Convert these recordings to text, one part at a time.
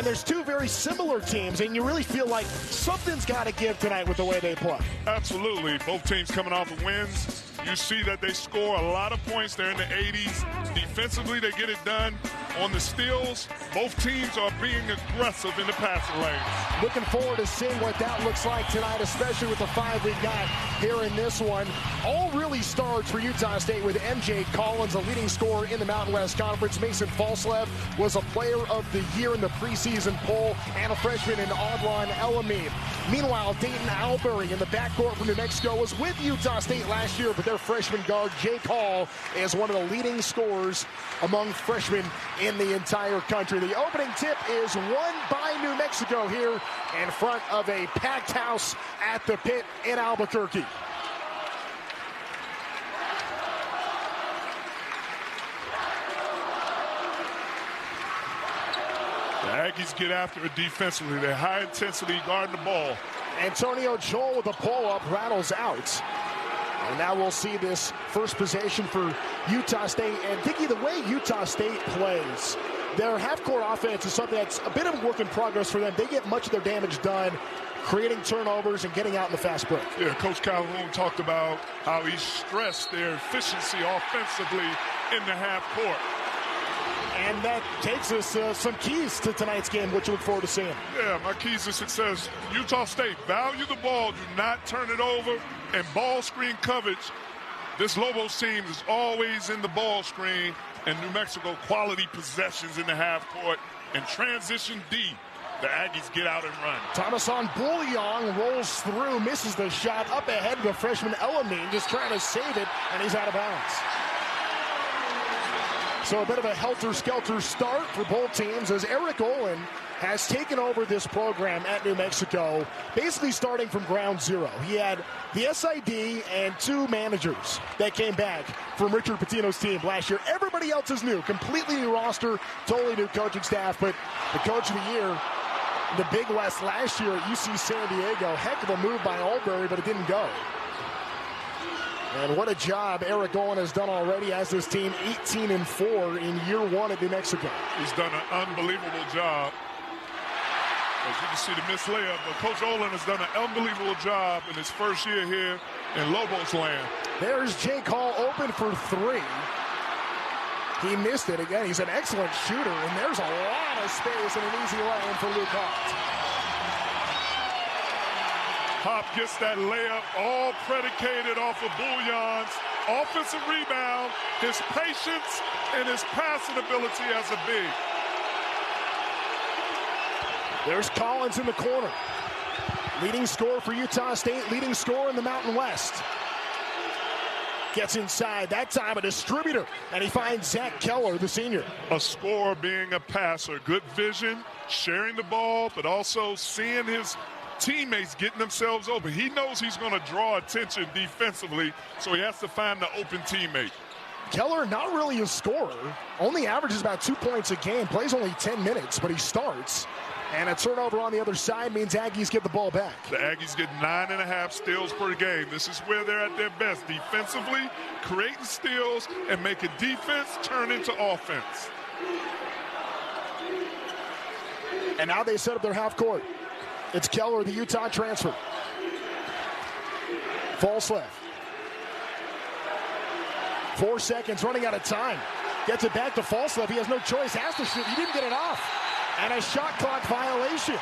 And there's two very similar teams, and you really feel like something's got to give tonight with the way they play. Absolutely. Both teams coming off of wins. You see that they score a lot of points. They're in the 80s. Defensively, they get it done. On the steals, both teams are being aggressive in the passing lanes. Looking forward to seeing what that looks like tonight, especially with the 5 we got here in this one. All really starts for Utah State with M.J. Collins, a leading scorer in the Mountain West Conference. Mason Falslev was a player of the year in the preseason poll, and a freshman in Adlon Elamine. Meanwhile, Dayton Albury in the backcourt from New Mexico was with Utah State last year, but their freshman guard, Jake Hall, is one of the leading scorers among freshmen in the entire country. The opening tip is won by New Mexico here in front of a packed house at the Pit in Albuquerque. The Aggies get after it defensively. They're high intensity guarding the ball. Antonio Joel with a pull-up rattles out. And now we'll see this first possession for Utah State. And Dickie, the way Utah State plays, their half-court offense is something that's a bit of a work in progress for them. They get much of their damage done, creating turnovers and getting out in the fast break. Yeah, Coach Calhoun talked about how he stressed their efficiency offensively in the half court. And that takes us some keys to tonight's game, which you look forward to seeing. Yeah, my keys to success. Utah State, value the ball. Do not turn it over. And ball screen coverage. This Lobos team is always in the ball screen. And New Mexico, quality possessions in the half court. And transition D. The Aggies get out and run. Thomas on Bouillon rolls through, misses the shot up ahead of the freshman Elamine, just trying to save it, and he's out of bounds. So a bit of a helter-skelter start for both teams as Eric Olin has taken over this program at New Mexico, basically starting from ground zero. He had the SID and 2 managers that came back from Richard Pitino's team last year. Everybody else is new, completely new roster, totally new coaching staff, but the coach of the year, the Big West last year at UC San Diego, heck of a move by Albury, but it didn't go. And what a job Eric Olin has done already as this team 18-4 in year 1 at New Mexico. He's done an unbelievable job. As you can see the missed layup, but Coach Olin has done an unbelievable job in his first year here in Lobos land. There's Jake Hall open for 3. He missed it again. He's an excellent shooter, and there's a lot of space and an easy lay-in for Luke Hart. Hop gets that layup, all predicated off of Bouillon's offensive rebound, his patience, and his passing ability as a big. There's Collins in the corner. Leading scorer for Utah State, leading scorer in the Mountain West. Gets inside, that time a distributor, and he finds Zach Keller, the senior. A scorer being a passer, good vision, sharing the ball, but also seeing his teammates getting themselves open. He knows he's going to draw attention defensively, so he has to find the open teammate. Keller, not really a scorer, only averages about 2 points a game, plays only 10 minutes, but he starts. And a turnover on the other side means Aggies get the ball back. The Aggies get 9.5 steals per game. This is where they're at their best. Defensively, creating steals and making defense turn into offense. And now they set up their half court. It's Keller, the Utah transfer. Falslev. 4 seconds, running out of time. Gets it back to Falslev. He has no choice, has to shoot. He didn't get it off. And a shot clock violation.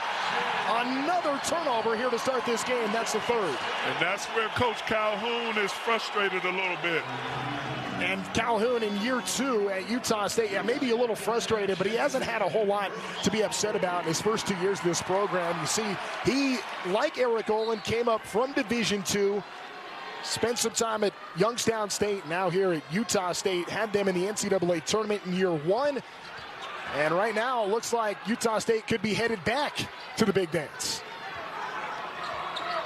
Another turnover here to start this game. That's the 3rd. And that's where Coach Calhoun is frustrated a little bit. And Calhoun in year 2 at Utah State, yeah, maybe a little frustrated, but he hasn't had a whole lot to be upset about in his first 2 years of this program. You see, he, like Eric Olin, came up from Division II, spent some time at Youngstown State, now here at Utah State, had them in the NCAA tournament in year 1. And right now, it looks like Utah State could be headed back to the big dance.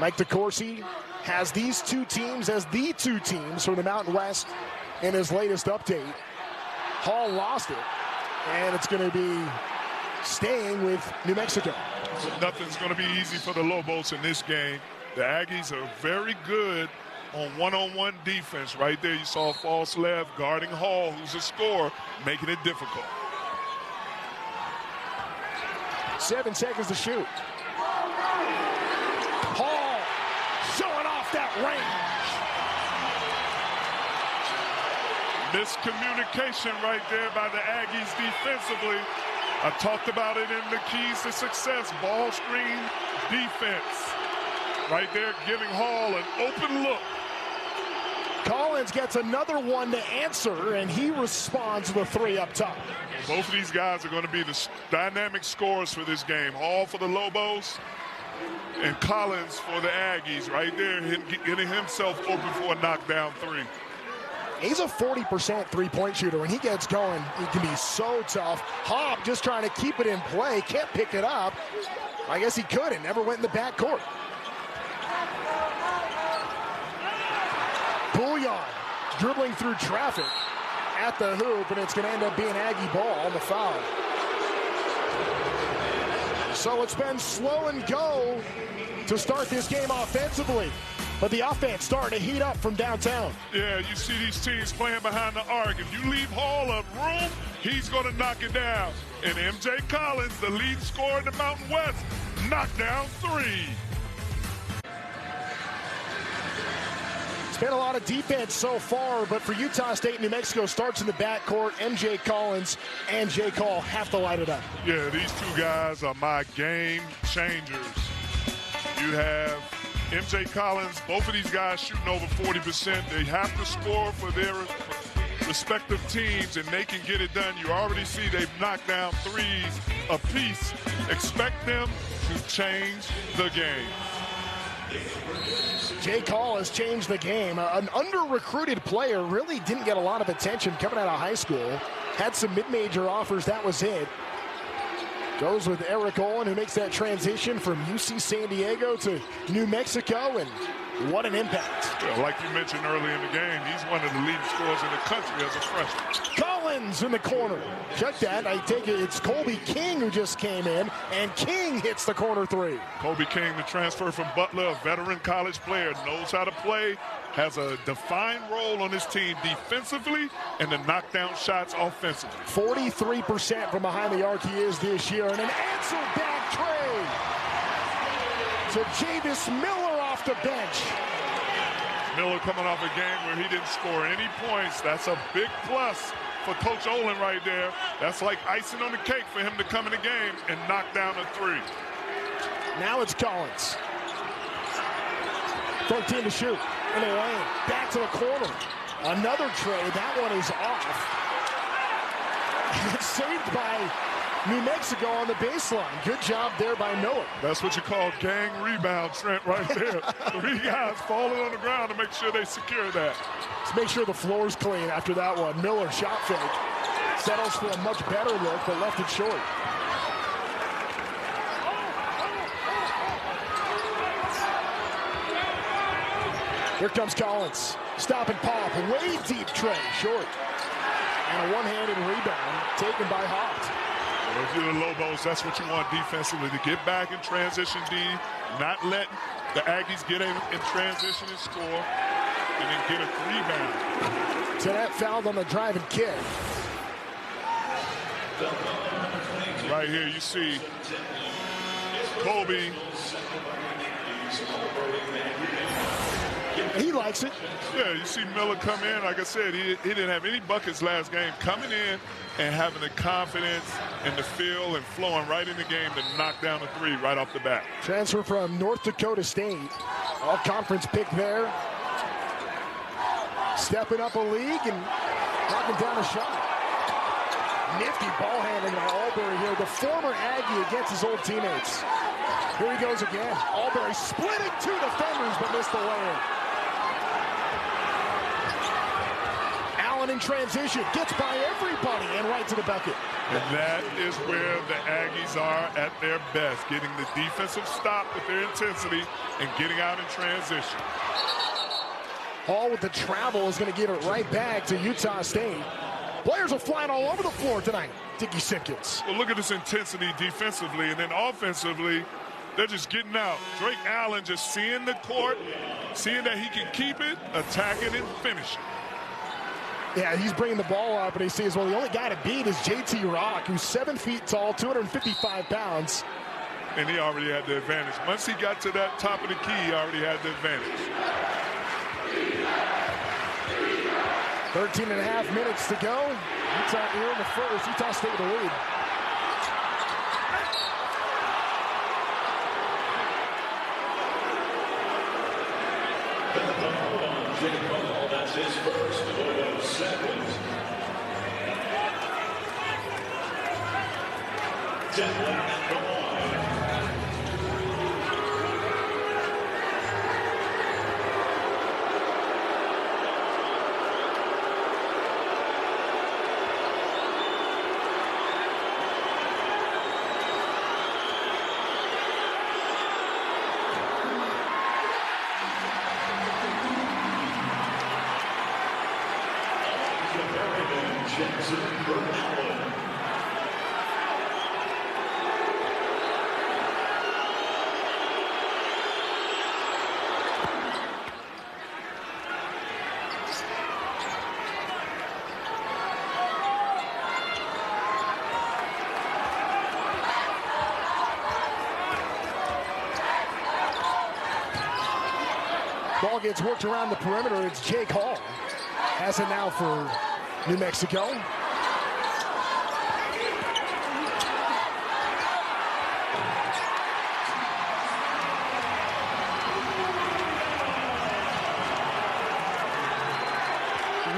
Mike DeCourcy has these 2 teams as the 2 teams from the Mountain West in his latest update. Hall lost it, and it's going to be staying with New Mexico. Nothing's going to be easy for the Lobos in this game. The Aggies are very good on one-on-one defense. Right there, you saw Falslev guarding Hall, who's a scorer, making it difficult. 7 seconds to shoot. Hall showing off that range. Miscommunication right there by the Aggies defensively. I talked about it in the keys to success. Ball screen defense. Right there giving Hall an open look. Collins gets another one to answer, and he responds to the three up top. Both of these guys are going to be the dynamic scorers for this game. Hall for the Lobos and Collins for the Aggies. Right there, getting himself open for a knockdown three. He's a 40% three-point shooter. When he gets going, he can be so tough. Hobb just trying to keep it in play, can't pick it up. I guess he could and never went in the backcourt. Bouillon dribbling through traffic at the hoop, and it's going to end up being Aggie ball on the foul. So it's been slow and go to start this game offensively. But the offense starting to heat up from downtown. Yeah, you see these teams playing behind the arc. If you leave Hall a room, he's going to knock it down. And M.J. Collins, the lead scorer in the Mountain West, knocked down three. It's been a lot of defense so far, but for Utah State, New Mexico starts in the backcourt. M.J. Collins and J. Cole have to light it up. Yeah, these two guys are my game changers. You have M.J. Collins, both of these guys shooting over 40%. They have to score for their respective teams, and they can get it done. You already see they've knocked down threes apiece. Expect them to change the game. J. Cole has changed the game. An under-recruited player, really didn't get a lot of attention coming out of high school. Had some mid-major offers, that was it. Goes with Eric Olin, who makes that transition from UC San Diego to New Mexico, and what an impact. Yeah, like you mentioned early in the game, he's one of the leading scorers in the country as a freshman. Collins in the corner. Check that. I take it it's Colby King who just came in, and King hits the corner three. Colby King, the transfer from Butler, a veteran college player, knows how to play, has a defined role on his team defensively and to knock down shots offensively. 43% from behind the arc he is this year, and an answer back trade to Javis Miller off the bench. Miller coming off a game where he didn't score any points. That's a big plus for Coach Olin right there. That's like icing on the cake for him to come in the game and knock down a three. Now it's Collins. 13 to shoot. In the lane. Back to the corner. Another trade. That one is off. It's saved by New Mexico on the baseline. Good job there by Miller. That's what you call gang rebound, Trent, right there. Three guys falling on the ground to make sure they secure that. Let's make sure the floor's clean after that one. Miller shot fake. Settles for a much better look, but left it short. Here comes Collins. Stop and pop. Way deep tray. Short. And a one-handed rebound taken by Haupt. Well, if you're the Lobos, that's what you want defensively, to get back in transition D, not let the Aggies get in transition and score, and then get a rebound. Tenet fouled on the drive and kick. Right here you see Colby. He likes it. Yeah, you see Miller come in. Like I said, he didn't have any buckets last game. Coming in and having the confidence and the feel and flowing right in the game to knock down a three right off the bat. Transfer from North Dakota State. All-conference pick there. Stepping up a league and knocking down a shot. Nifty ball handling by Albury here. The former Aggie against his old teammates. Here he goes again. Albury splitting two defenders but missed the layup. In transition, gets by everybody and right to the bucket. And that is where the Aggies are at their best, getting the defensive stop with their intensity and getting out in transition. Hall with the travel is going to give it right back to Utah State. Players are flying all over the floor tonight. Dickie Simpkins. Well, look at this intensity defensively, and then offensively, they're just getting out. Drake Allen just seeing the court, seeing that he can keep it, attack it, and finish it. Yeah, he's bringing the ball up, and he sees, well, the only guy to beat is J.T. Rock, who's 7 feet tall, 255 pounds. And he already had the advantage. Once he got to that top of the key, he already had the advantage. 13 and a half minutes to go. Utah here in the first. Utah State with the lead. That's his first of 7. Ball gets worked around the perimeter. It's Jake Hall. Has it now for New Mexico.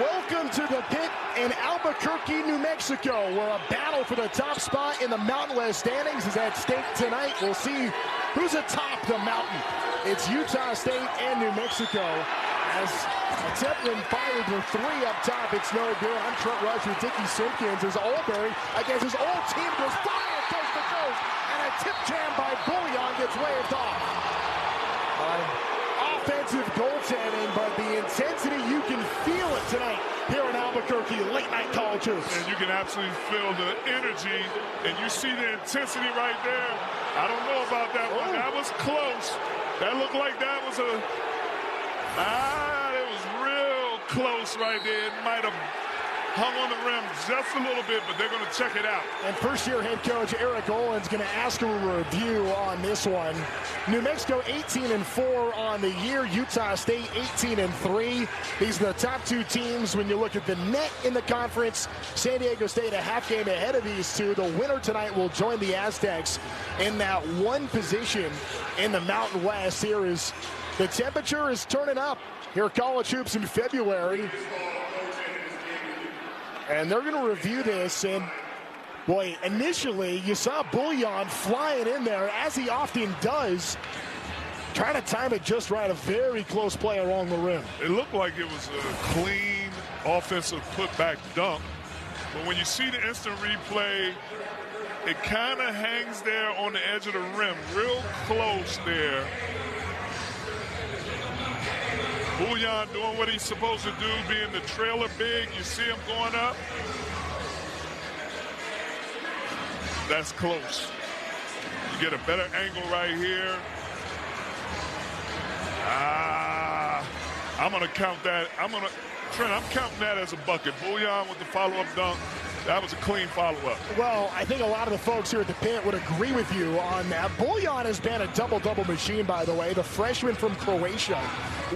Welcome to the pit in Albuquerque, New Mexico, where a battle for the top spot in the Mountain West standings is at stake tonight. We'll see who's atop the mountain. It's Utah State and New Mexico. As Zeppelin fired for 3 up top, it's no good. I'm Trent Rush with Dickie Simpkins as Albury against his old team goes flying coast to coast, and a tip jam by Bullion gets waved off. Offensive goaltending, but the intensity, you can feel it tonight here in Albuquerque, late night college hoops. And you can absolutely feel the energy, and you see the intensity right there. I don't know about that one. That was close. That looked like that was it was real close right there. It might have hung on the rim just a little bit, but they're going to check it out. And first-year head coach Eric Olin's going to ask him a review on this one. New Mexico 18-4 on the year. Utah State 18-3. These are the top 2 teams when you look at the net in the conference. San Diego State a half game ahead of these two. The winner tonight will join the Aztecs in that one position in the Mountain West. Here is the temperature is turning up here at College Hoops in February. And they're going to review this, and boy, initially you saw Bullion flying in there, as he often does, trying to time it just right. A very close play along the rim. It looked like it was a clean offensive putback dunk, but when you see the instant replay, it kind of hangs there on the edge of the rim, real close there. Bullion doing what he's supposed to do, being the trailer big. You see him going up. That's close. You get a better angle right here. I'm going to count that. Trent, I'm counting that as a bucket. Bullion with the follow-up dunk. That was a clean follow-up. Well, I think a lot of the folks here at the pit would agree with you on that. Bullion has been a double-double machine, by the way. The freshman from Croatia.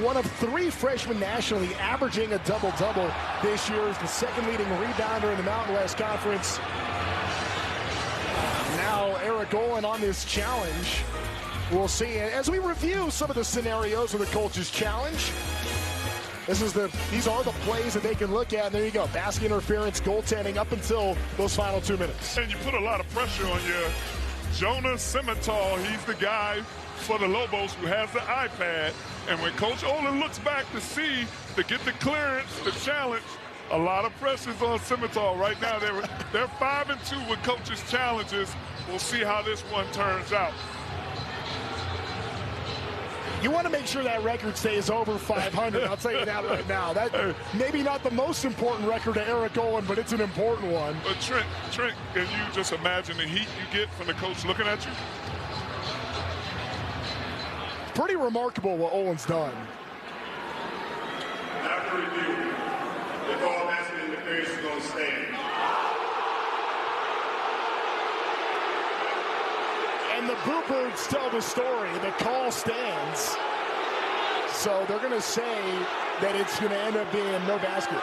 One of 3 freshmen nationally averaging a double-double this year. Is the second leading rebounder in the Mountain West Conference. Now Eric Olin on this challenge. We'll see. As we review some of the scenarios of the coach's challenge, these are the plays that they can look at. And there you go. Basket interference, goaltending up until those final 2 minutes. And you put a lot of pressure on your Jonas Simmental. He's the guy for the Lobos who has the iPad. And when Coach Olin looks back to get the clearance, the challenge, a lot of pressure's on Simmental right now. They're 5-2 with coaches' challenges. We'll see how this one turns out. You want to make sure that record stays over 500. I'll tell you that right now. That maybe not the most important record to Eric Olin, but it's an important one. But Trent, can you just imagine the heat you get from the coach looking at you? Pretty remarkable what Olin's done. After review, the call has been Michigan State. And the Boo Birds tell the story. The call stands. So they're going to say that it's going to end up being no basket.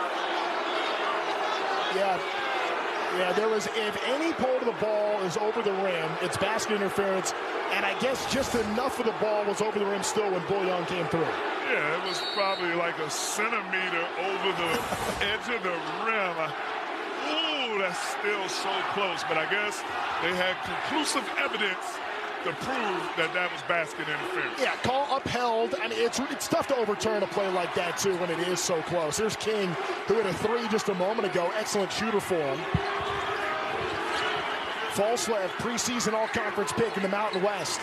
Yeah, there was, if any part of the ball is over the rim, it's basket interference. And I guess just enough of the ball was over the rim still when Bouillon came through. Yeah, it was probably like a centimeter over the edge of the rim. Ooh, that's still so close. But I guess they had conclusive evidence to prove that that was basket interference. Yeah, call upheld. I mean, it's tough to overturn a play like that, too, when it is so close. There's King, who hit a three just a moment ago. Excellent shooter for him. Falslev, preseason all-conference pick in the Mountain West.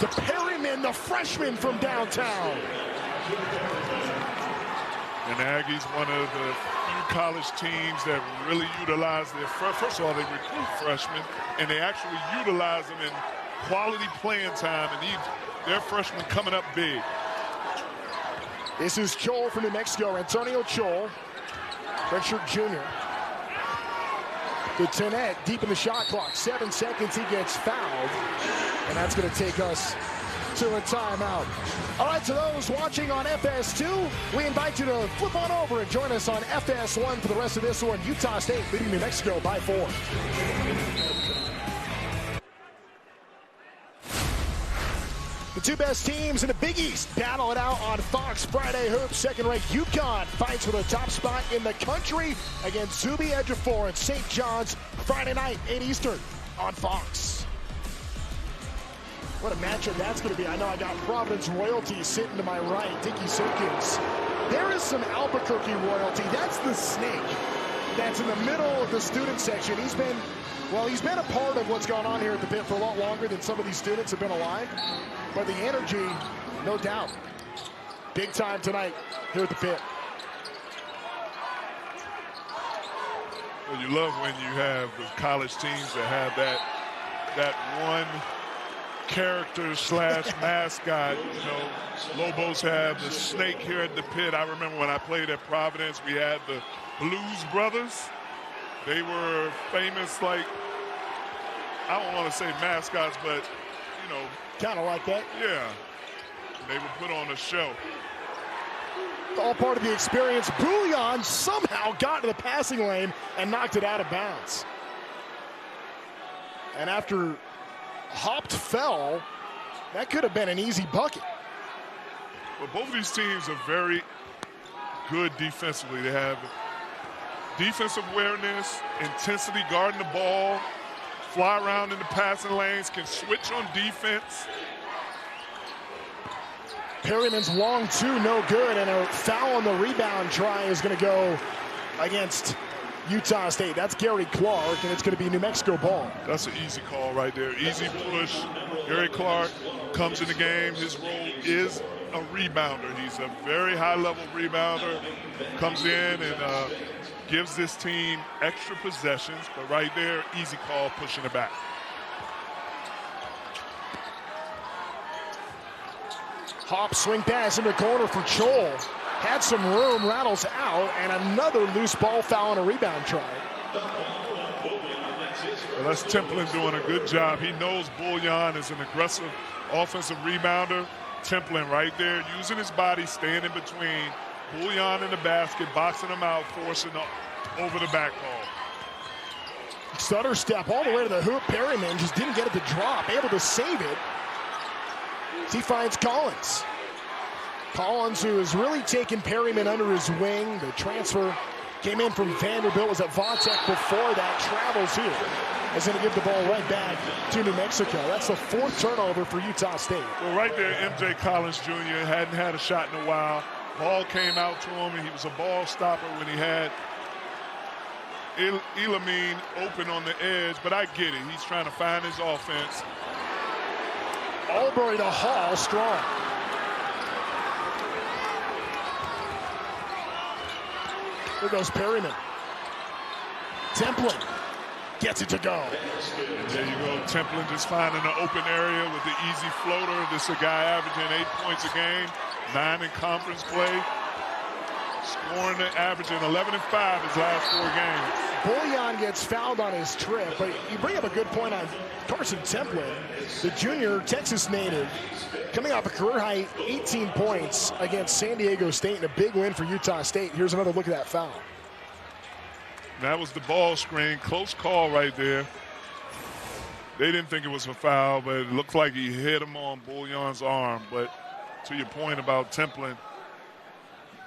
To Perryman, the freshman from downtown. And Aggies, one of the few college teams that really utilize their first of all, they recruit freshmen, and they actually utilize them in quality playing time, and their freshmen coming up big. This is Chol from New Mexico, Antonio Chol, redshirt junior. To Tenet, deep in the shot clock. 7 seconds, he gets fouled. And that's going to take us to a timeout. All right, to those watching on FS2, we invite you to flip on over and join us on FS1 for the rest of this one. Utah State leading New Mexico by 4. The two best teams in the Big East battle it out on Fox Friday Hoops. Second-ranked UConn fights for the top spot in the country against Zuby Ejiofor and St. John's Friday night, 8 Eastern on Fox. What a matchup that's going to be. I know I got Providence royalty sitting to my right, Dickie Simpkins. There is some Albuquerque royalty. That's the snake that's in the middle of the student section. He's been a part of what's gone on here at the pit for a lot longer than some of these students have been alive. But the energy, no doubt, big time tonight here at the pit. Well, you love when you have the college teams that have that one character / mascot. You know, Lobos have the snake here at the pit. I remember when I played at Providence, we had the Blues Brothers. They were famous, like, I don't want to say mascots, but, you know. Kind of like that. Yeah. They would put on a show. All part of the experience. Bouillon somehow got to the passing lane and knocked it out of bounds. And after hopped fell, that could have been an easy bucket. But both of these teams are very good defensively. They have defensive awareness, intensity guarding the ball, fly around in the passing lanes, can switch on defense. Perryman's long two, no good, and a foul on the rebound try is going to go against Utah State. That's Gary Clark, and it's going to be New Mexico ball. That's an easy call right there. Easy push. Gary Clark comes in the game. His role is a rebounder. He's a very high-level rebounder. Comes in and gives this team extra possessions, but right there, easy call, pushing it back. Hop swing pass in the corner for Chol. Had some room, rattles out, and another loose ball foul on a rebound try. Well, that's Templin doing a good job. He knows Bouillon is an aggressive offensive rebounder. Templin right there, using his body, staying in between Bouillon in the basket, boxing him out, forcing over the back ball. Stutter step all the way to the hoop. Perryman just didn't get it to drop, able to save it. He finds Collins. Collins, who has really taken Perryman under his wing. The transfer came in from Vanderbilt, was at Vautech before that, travels here. Is going to give the ball right back to New Mexico. That's the 4th turnover for Utah State. Well, right there, MJ Collins Jr. hadn't had a shot in a while. Ball came out to him, and he was a ball stopper when he had Elamine open on the edge, but I get it. He's trying to find his offense. Albury to Hall, strong. There goes Perryman. Templin gets it to go. And there you go, Templin just finding an open area with the easy floater. This is a guy averaging 8 points a game, 9 in conference play. Scoring and averaging 11 and 5 his last 4 games. Bullion gets fouled on his trip, but you bring up a good point on Carson Templin, the junior Texas native, coming off a career-high 18 points against San Diego State in a big win for Utah State. Here's another look at that foul. That was the ball screen. Close call right there. They didn't think it was a foul, but it looked like he hit him on Bullion's arm. But to your point about Templin,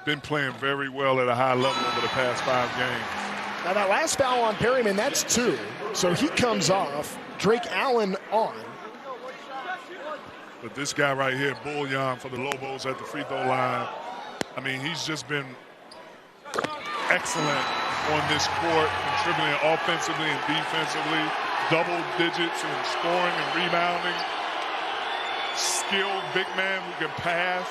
been playing very well at a high level over the past 5 games. Now that last foul on Perryman, that's 2. So he comes off. Drake Allen on. But this guy right here, Bullion for the Lobos at the free throw line, I mean, he's just been excellent on this court, contributing offensively and defensively, double digits in scoring and rebounding. Skilled big man who can pass.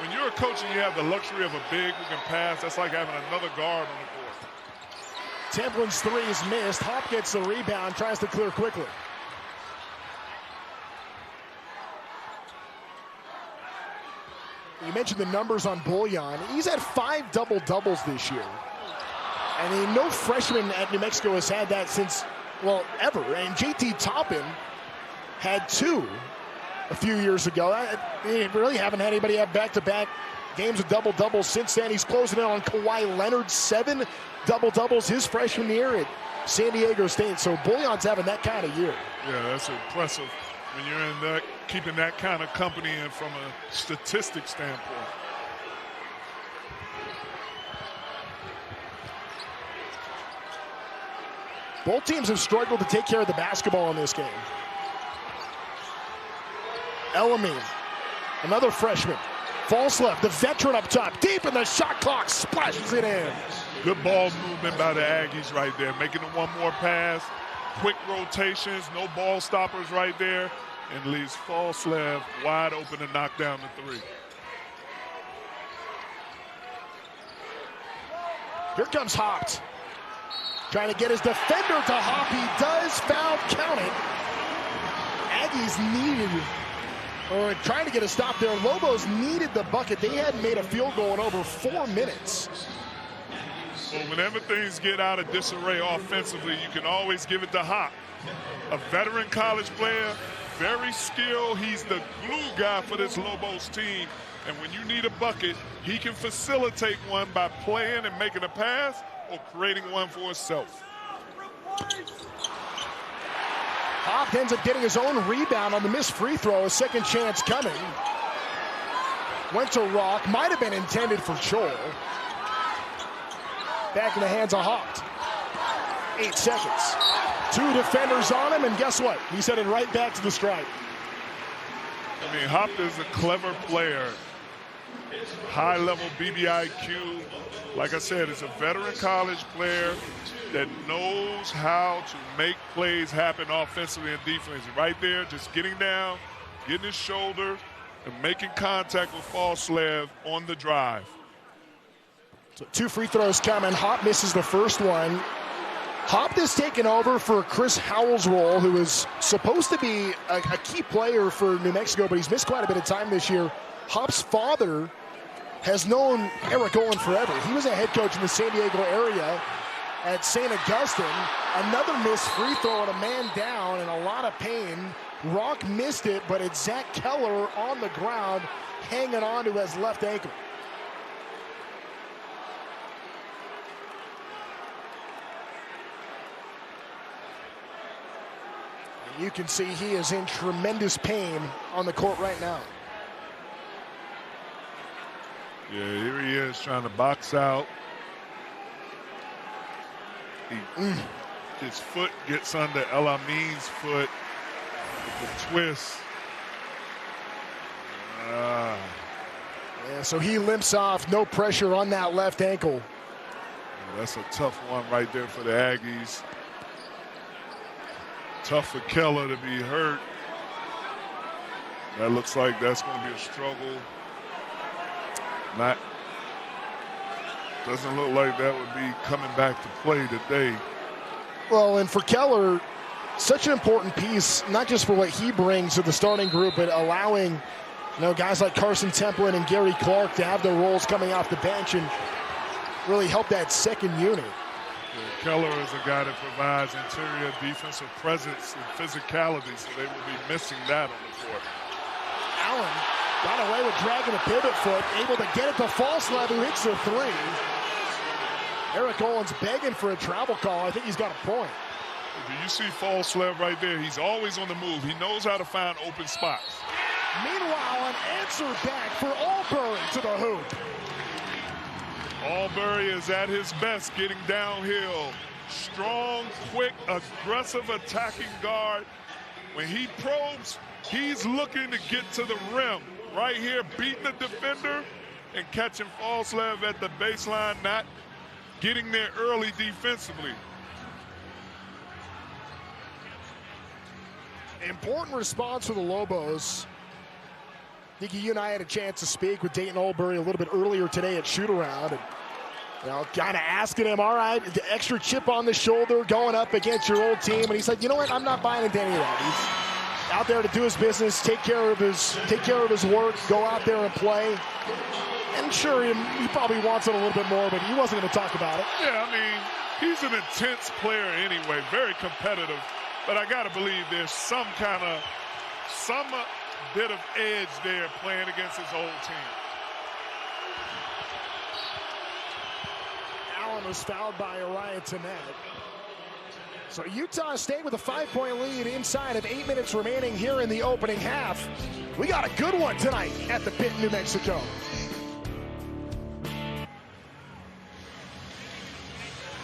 When you're a coach and you have the luxury of a big who can pass, that's like having another guard on the court. Templin's 3 is missed. Hop gets the rebound, tries to clear quickly. You mentioned the numbers on Bullion. He's had 5 double-doubles this year. I mean, no freshman at New Mexico has had that since, well, ever. And JT Toppin had 2 a few years ago. They really haven't had anybody have back-to-back games of double-doubles since then. He's closing in on Kawhi Leonard, 7 double-doubles his freshman year at San Diego State. So Bullion's having that kind of year. Yeah, that's impressive when you're in that, keeping that kind of company and from a statistic standpoint. Both teams have struggled to take care of the basketball in this game. Elamine, another freshman. False left, the veteran up top, deep in the shot clock, splashes it in. Good ball movement by the Aggies right there, making it one more pass. Quick rotations, no ball stoppers right there, and leaves Falslev wide open to knock down the 3. Here comes Hopt. Trying to get his defender to hop. He does, foul, count it. Aggies needed, or trying to get a stop there. Lobos needed the bucket. They hadn't made a field goal in over 4 minutes. Well, whenever things get out of disarray offensively, you can always give it to Hop. A veteran college player, very skilled. He's the glue guy for this Lobos team. And when you need a bucket, he can facilitate one by playing and making a pass or creating one for himself. Hop ends up getting his own rebound on the missed free throw. A second chance coming. Went to Rock. Might have been intended for Chol. Back in the hands of Hop. 8 seconds. 2 defenders on him, and guess what? He's headed right back to the stripe. I mean, Hop is a clever player. High-level BBIQ. Like I said, is a veteran college player that knows how to make plays happen offensively and defensively. Right there, just getting down, getting his shoulder, and making contact with Falslev on the drive. So 2 free throws coming. Hop misses the first one. Hop is taken over for Chris Howell's role, who is supposed to be a key player for New Mexico, but he's missed quite a bit of time this year. Hop's father has known Eric Olin forever. He was a head coach in the San Diego area at St. Augustine. Another missed free throw and a man down and a lot of pain. Rock missed it, but it's Zach Keller on the ground hanging on to his left ankle. And you can see he is in tremendous pain on the court right now. Yeah, here he is trying to box out. His foot gets under Elamine's foot with the twist. Yeah, so he limps off, no pressure on that left ankle. Yeah, that's a tough one right there for the Aggies. Tough for Keller to be hurt. That looks like that's going to be a struggle. Doesn't look like that would be coming back to play today. Well, and for Keller, such an important piece, not just for what he brings to the starting group, but allowing You know, guys like Carson Templin and Gary Clark to have their roles coming off the bench and really help that second unit. Yeah, Keller is a guy that provides interior defensive presence and physicality, so they will be missing that on the court. Allen got away with dragging a pivot foot, able to get it to Falslev, who hits the three. Eric Olin's begging for a travel call. I think he's got a point. Do you see Falslev right there? He's always on the move. He knows how to find open spots. Meanwhile, an answer back for Albury to the hoop. Albury is at his best getting downhill. Strong, quick, aggressive attacking guard. When he probes, he's looking to get to the rim. Right here, beating the defender and catching Falslev at the baseline, not getting there early defensively. Important response for the Lobos. Nikki, you and I had a chance to speak with Dayton Albury a little bit earlier today at shoot-around. And, you know, kind of asking him, all right, the extra chip on the shoulder going up against your old team. And he said, you know what, I'm not buying into any of that. He's out there to do his business, take care of his work, go out there and play. And sure, he probably wants it a little bit more, but he wasn't going to talk about it. Yeah, I mean, he's an intense player anyway, very competitive. But I got to believe there's some bit of edge there playing against his old team. Allen was fouled by Uriah Tenet. So Utah State with a 5-point lead inside of 8 minutes remaining here in the opening half. We got a good one tonight at the Pit, New Mexico.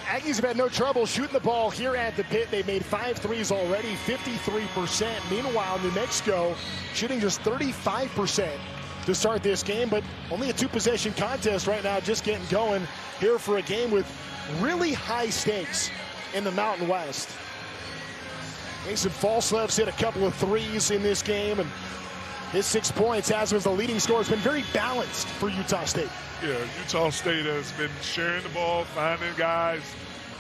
Aggies have had no trouble shooting the ball here at the Pit. They've made 5 threes already, 53%. Meanwhile, New Mexico shooting just 35% to start this game, but only a 2-possession contest right now, just getting going here for a game with really high stakes in the Mountain West. Mason Falslev's hit a couple of threes in this game, and his 6 points, as was the leading scorer, has been very balanced for Utah State. Yeah, Utah State has been sharing the ball, finding guys.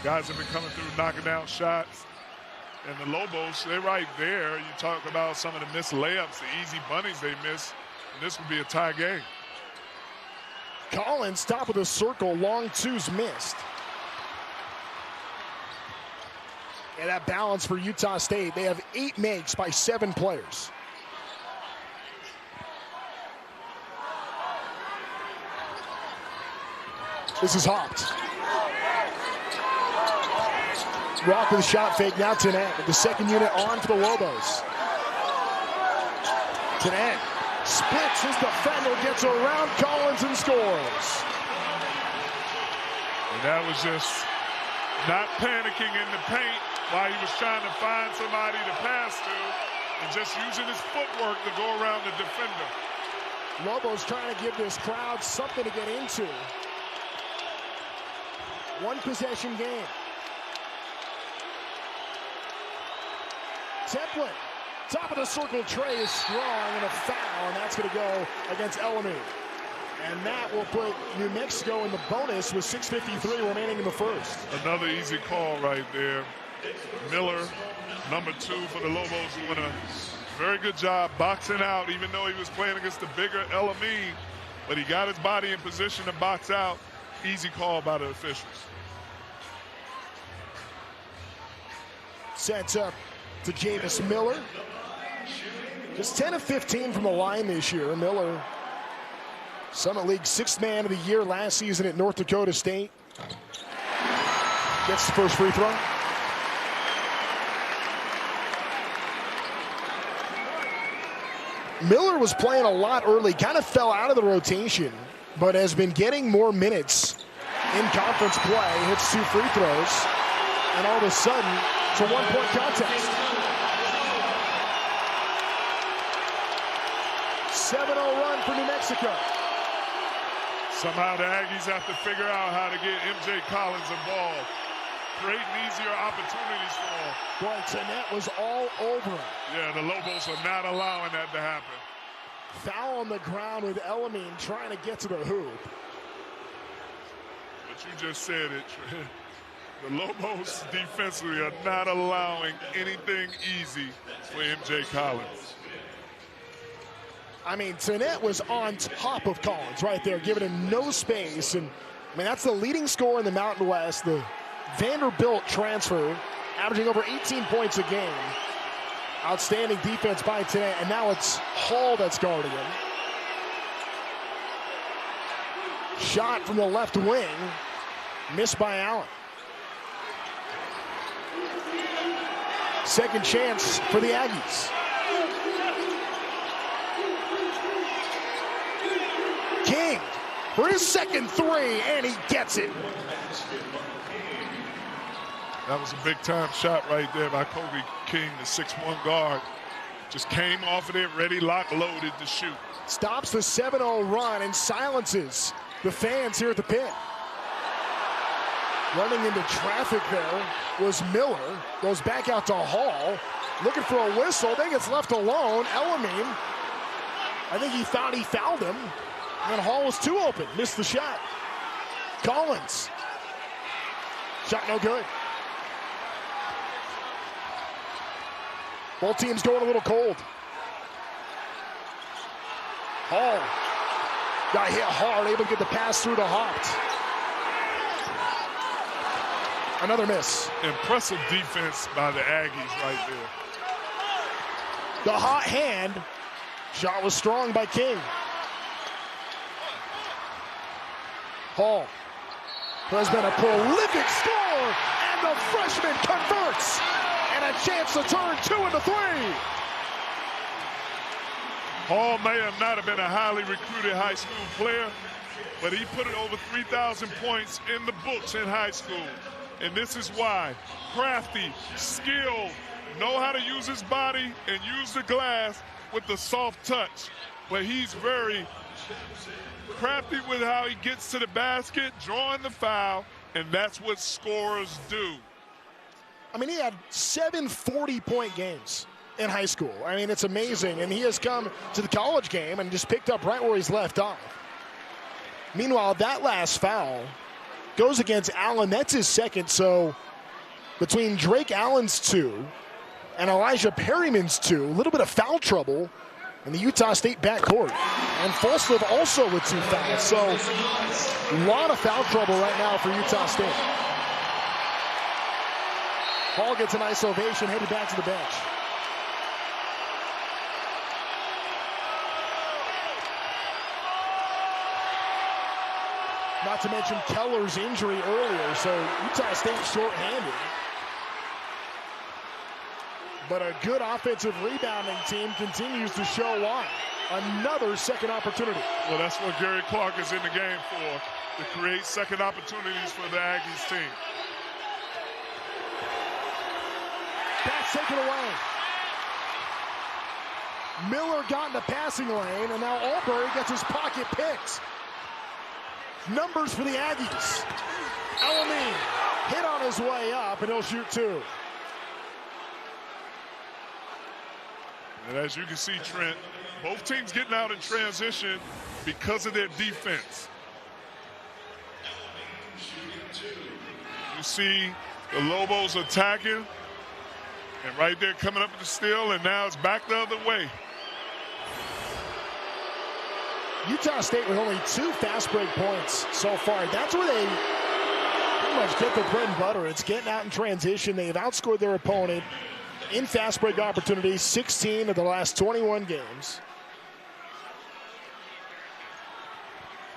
Guys have been coming through, knocking down shots. And the Lobos, they're right there. You talk about some of the missed layups, the easy bunnies they miss. And this would be a tie game. Collins, top of the circle, long twos missed. And that balance for Utah State. They have 8 makes by 7 players. This is Hawks. Rock with a shot fake, now Tenet with the second unit on for the Lobos. Tenet splits his defender, gets around Collins and scores. And that was just not panicking in the paint while he was trying to find somebody to pass to and just using his footwork to go around the defender. Lobos trying to give this crowd something to get into. 1-possession game. Templin, top of the circle, Trey is strong, and a foul, and that's going to go against Elamine. And that will put New Mexico in the bonus with 6:53 remaining in the first. Another easy call right there. Miller, number 2 for the Lobos, doing a very good job boxing out, even though he was playing against the bigger Elamine. But he got his body in position to box out. Easy call by the officials. Sets up to Jameis Miller. Just 10 of 15 from the line this year. Miller, Summit League 6th man of the year last season at North Dakota State. Gets the first free throw. Miller was playing a lot early, kind of fell out of the rotation, but has been getting more minutes in conference play. Hits 2 free throws, and all of a sudden, it's a 1-point contest. 7-0 run for New Mexico. Somehow the Aggies have to figure out how to get MJ Collins involved, creating easier opportunities for him. Boy, Tenet was all over him. Yeah, the Lobos are not allowing that to happen. Foul on the ground with Elamine trying to get to the hoop. But you just said it, Trey. The Lobos defensively are not allowing anything easy for MJ Collins. I mean, Tannett was on top of Collins right there, giving him no space. And, I mean, that's the leading scorer in the Mountain West, the Vanderbilt transfer, averaging over 18 points a game. Outstanding defense by Tannett, and now it's Hall that's guarding him. Shot from the left wing, missed by Allen. Second chance for the Aggies. King for his second three, and he gets it. That was a big-time shot right there by Kobe King, the 6'1" guard. Just came off of it, ready, locked, loaded to shoot. Stops the 7-0 run and silences the fans here at the pit. Running into traffic there was Miller. Goes back out to Hall. Looking for a whistle. Then gets left alone. Elamine, I think he thought he fouled him. And Hall was too open. Missed the shot. Collins. Shot no good. Both teams going a little cold. Hall got hit hard, able to get the pass through to Haupt. Another miss. Impressive defense by the Aggies right there. The hot hand. Shot was strong by King. Hall, who has been a prolific scorer, and the freshman converts. And a chance to turn 2 into 3. Hall may not have been a highly recruited high school player, but he put it over 3,000 points in the books in high school. And this is why. Crafty, skilled, know how to use his body and use the glass with the soft touch. But he's very crafty with how he gets to the basket, drawing the foul, and that's what scorers do. I mean, he had 7 40-point games in high school. I mean, it's amazing. And he has come to the college game and just picked up right where he's left off. Meanwhile, that last foul goes against Allen. That's his second. So between Drake Allen's 2 and Elijah Perryman's 2, a little bit of foul trouble in the Utah State backcourt. And Folslev also with 2 fouls. So a lot of foul trouble right now for Utah State. Hall gets a nice ovation, headed back to the bench. Not to mention Keller's injury earlier, so Utah State shorthanded. But a good offensive rebounding team continues to show why. Another second opportunity. Well, that's what Gary Clark is in the game for, to create second opportunities for the Aggies team. Pass taken away. Miller got in the passing lane, and now Albury gets his pocket picked. Numbers for the Aggies. Elamine hit on his way up, and he'll shoot 2. And as you can see, Trent, both teams getting out in transition because of their defense. You see the Lobos attacking. And right there coming up with the steal, and now it's back the other way. Utah State with only 2 fast break points so far. That's where they pretty much get their bread and butter. It's getting out in transition. They've outscored their opponent in fast break opportunities, 16 of the last 21 games.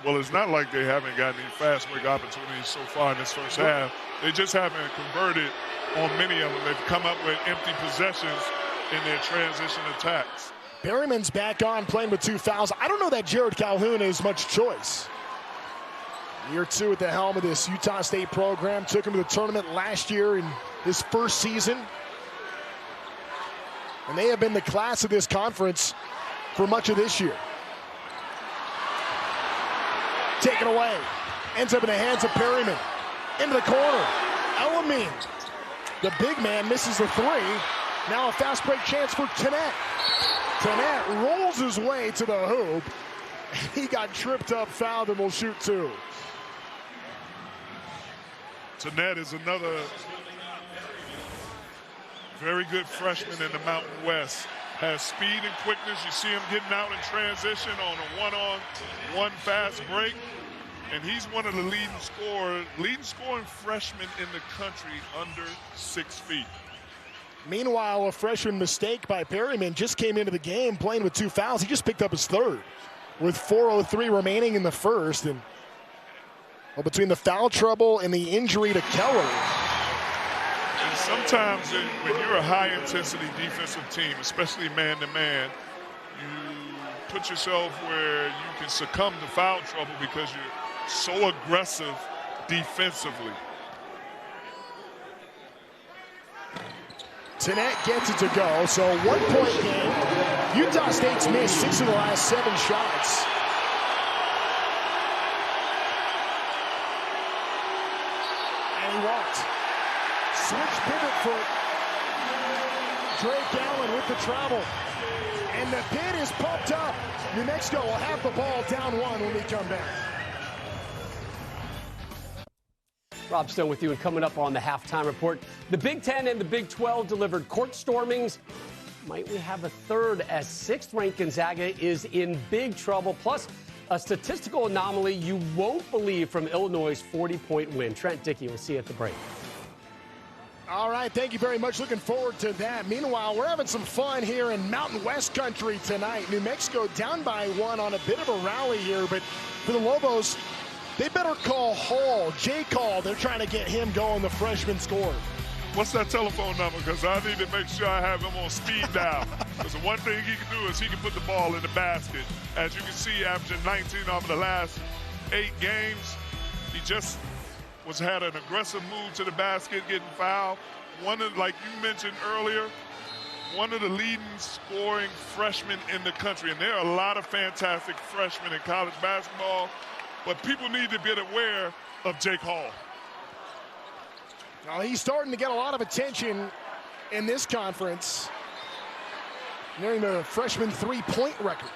Well, it's not like they haven't gotten any fast break opportunities so far in this first half. They just haven't converted on many of them. They've come up with empty possessions in their transition attacks. Perryman's back on, playing with 2 fouls. I don't know that Jared Calhoun has much choice. Year 2 at the helm of this Utah State program. Took him to the tournament last year in his first season. And they have been the class of this conference for much of this year. Taken away. Ends up in the hands of Perryman. Into the corner. Elamine, the big man, misses the 3. Now a fast break chance for Tannett. Tannett rolls his way to the hoop. He got tripped up, fouled, and will shoot 2. Tannett is another very good freshman in the Mountain West. has speed and quickness. You see him getting out in transition on a one-on-one fast break. And he's one of the leading scoring freshmen in the country under 6 feet. Meanwhile, a freshman mistake by Perryman just came into the game playing with 2 fouls. He just picked up his third with 4:03 remaining in the first. And between the foul trouble and the injury to Keller. And sometimes when you're a high-intensity defensive team, especially man-to-man, you put yourself where you can succumb to foul trouble because you're so aggressive defensively. Tennant gets it to go, so 1-point game. Utah State's missed 6 of the last 7 shots. And he walked. Switch pivot foot. Drake Allen with the travel. And the pin is pumped up. New Mexico will have the ball down 1 when we come back. Rob Stone with you, and coming up on the halftime report, the Big Ten and the Big 12 delivered court stormings. Might we have a third as 6th-ranked Gonzaga is in big trouble, plus a statistical anomaly you won't believe from Illinois' 40-point win. Trent Dickey, we'll see you at the break. All right, thank you very much. Looking forward to that. Meanwhile, we're having some fun here in Mountain West Country tonight. New Mexico down by 1 on a bit of a rally here, but for the Lobos, they better call Hall. J. Call, they're trying to get him going, the freshman scorer. What's that telephone number? Because I need to make sure I have him on speed dial. Because the one thing he can do is he can put the ball in the basket. As you can see, averaging 19 over the last 8 games. He just had an aggressive move to the basket, getting fouled. Like you mentioned earlier, one of the leading scoring freshmen in the country. And there are a lot of fantastic freshmen in college basketball. But people need to get aware of Jake Hall. Well, he's starting to get a lot of attention in this conference, nearing the freshman 3-point record.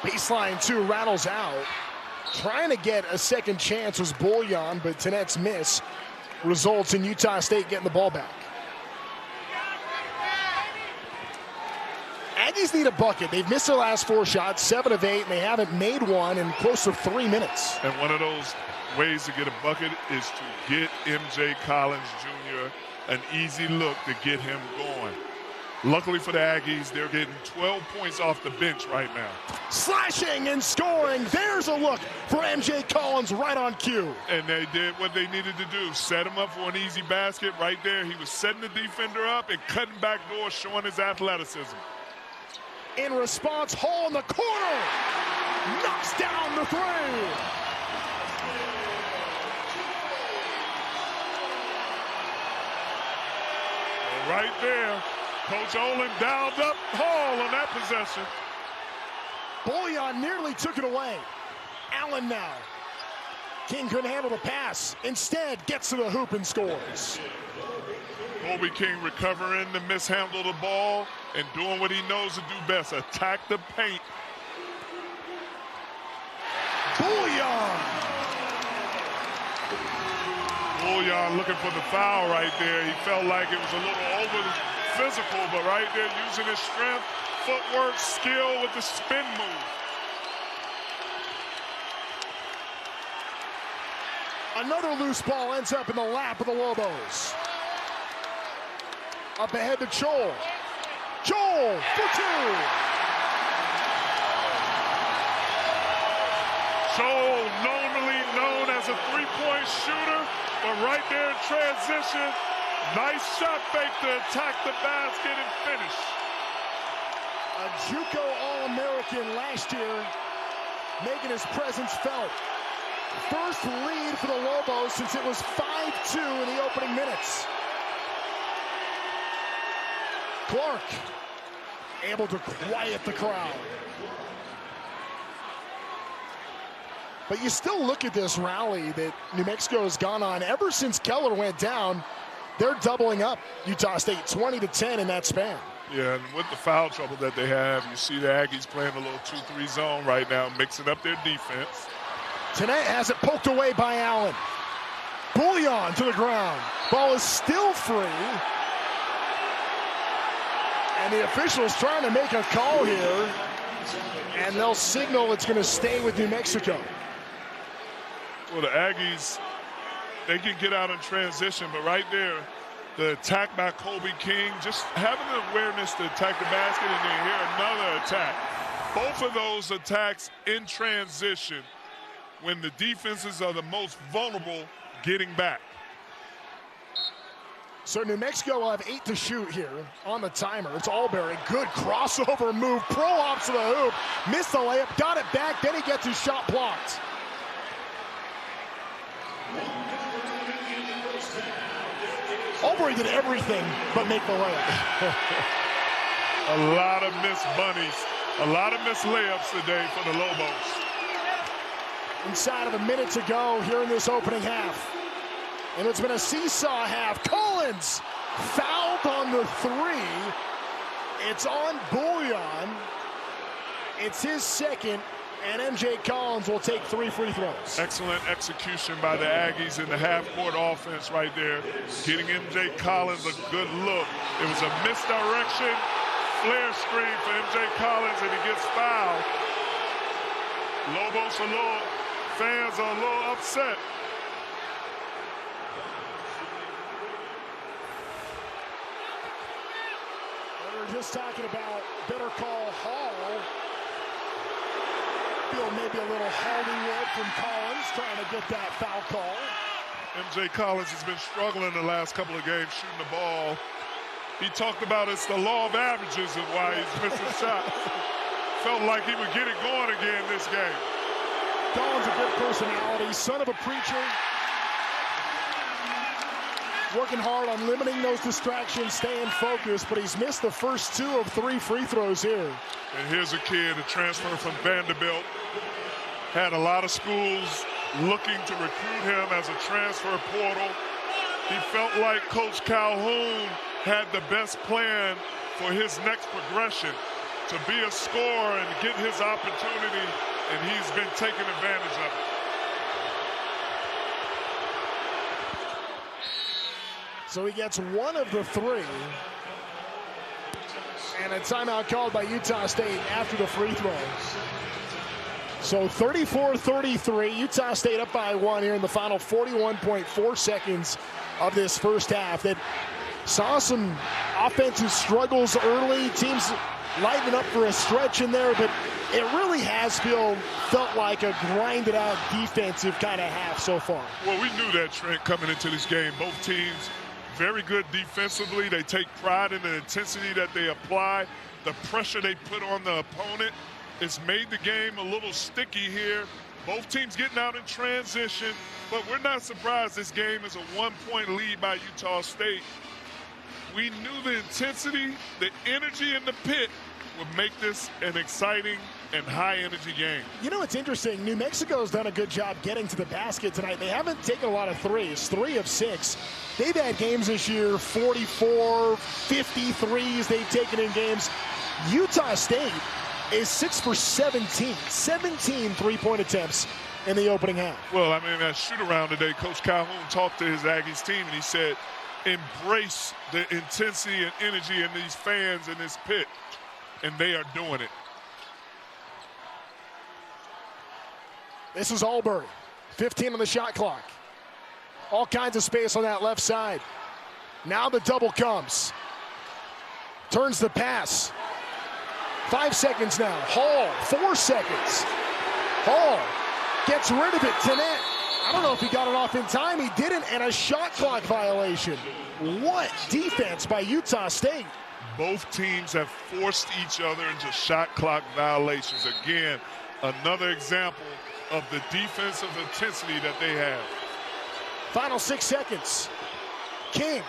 Baseline 2 rattles out. Trying to get a second chance was Bullion, but Tennant's miss results in Utah State getting the ball back. Aggies need a bucket. They've missed their last 4 shots, 7 of 8, and they haven't made one in close to 3 minutes. And one of those ways to get a bucket is to get M.J. Collins Jr. an easy look to get him going. Luckily for the Aggies, they're getting 12 points off the bench right now. Slashing and scoring. There's a look for M.J. Collins right on cue. And they did what they needed to do, set him up for an easy basket right there. He was setting the defender up and cutting back doors, showing his athleticism. In response, Hall in the corner. Knocks down the 3. Right there, Coach Olin dialed up Hall on that possession. Bullion nearly took it away. Allen now. King couldn't handle the pass. Instead, gets to the hoop and scores. Kobe King recovering to mishandle the ball and doing what he knows to do best, attack the paint. Bullion looking for the foul right there. He felt like it was a little over physical, but right there using his strength, footwork, skill with the spin move. Another loose ball ends up in the lap of the Lobos. Up ahead to Joel. Joel for 2. Joel, normally known as a 3-point shooter, but right there in transition, nice shot fake to attack the basket and finish. A JUCO All-American last year, making his presence felt. First lead for the Lobos since it was 5-2 in the opening minutes. Clark able to quiet the crowd. But you still look at this rally that New Mexico has gone on ever since Keller went down. They're doubling up Utah State 20-10 in that span. Yeah, and with the foul trouble that they have, you see the Aggies playing a little 2-3 zone right now, mixing up their defense. Tennant has it poked away by Allen. Bullion to the ground. Ball is still free. And the official's trying to make a call here, and they'll signal it's going to stay with New Mexico. Well, the Aggies, they can get out in transition, but right there, the attack by Kobe King, just having the awareness to attack the basket, and then here another attack. Both of those attacks in transition when the defenses are the most vulnerable getting back. So New Mexico will have 8 to shoot here on the timer. It's Albury. Good crossover move. Pro-ops to the hoop. Missed the layup. Got it back. Then he gets his shot blocked. Albury did everything but make the layup. A lot of missed bunnies. A lot of missed layups today for the Lobos. Inside of a minute to go here in this opening half. And it's been a seesaw half. Collins fouled on the 3. It's on Bouillon. It's his second, and MJ Collins will take 3 free throws. Excellent execution by the Aggies in the half-court offense right there. Getting MJ Collins a good look. It was a misdirection, flare screen for MJ Collins, and he gets fouled. Lobos fans are a little upset. We're just talking about better call Hall. Feel maybe a little Hollywood from Collins trying to get that foul call. MJ Collins has been struggling the last couple of games shooting the ball. He talked about it's the law of averages of why he's missing shots. Felt like he would get it going again this game. Collins a good personality, son of a preacher. Working hard on limiting those distractions, staying focused, but he's missed the first 2 of 3 free throws here. And here's a kid, a transfer from Vanderbilt. Had a lot of schools looking to recruit him as a transfer portal. He felt like Coach Calhoun had the best plan for his next progression, to be a scorer and get his opportunity, and he's been taking advantage of it. So he gets 1 of the 3. And a timeout called by Utah State after the free throws. So 34-33, Utah State up by 1 here in the final 41.4 seconds of this first half. That saw some offensive struggles early. Teams lighting up for a stretch in there, but it really has felt like a grinded out defensive kind of half so far. Well, we knew that, Trent, coming into this game. Both teams very good defensively. They take pride in the intensity that they apply, the pressure they put on the opponent. It's made the game a little sticky here. Both teams getting out in transition, but we're not surprised this game is a 1-point lead by Utah State. We knew the intensity, the energy in the pit would make this an exciting and high-energy game. You know, it's interesting. New Mexico's done a good job getting to the basket tonight. They haven't taken a lot of threes, 3 of 6. They've had games this year, 44, 50 threes they've taken in games. Utah State is 6 for 17 three-point attempts in the opening half. Well, I mean, that shoot-around today, Coach Calhoun talked to his Aggies team, and he said, embrace the intensity and energy in these fans in this pit, and they are doing it. This is Albury, 15 on the shot clock. All kinds of space on that left side. Now the double comes. Turns the pass. 5 seconds now. Hall, 4 seconds. Hall gets rid of it. Tenet. I don't know if he got it off in time. He didn't, and a shot clock violation. What defense by Utah State. Both teams have forced each other into shot clock violations. Again, another example of the defensive intensity that they have. Final 6 seconds. King,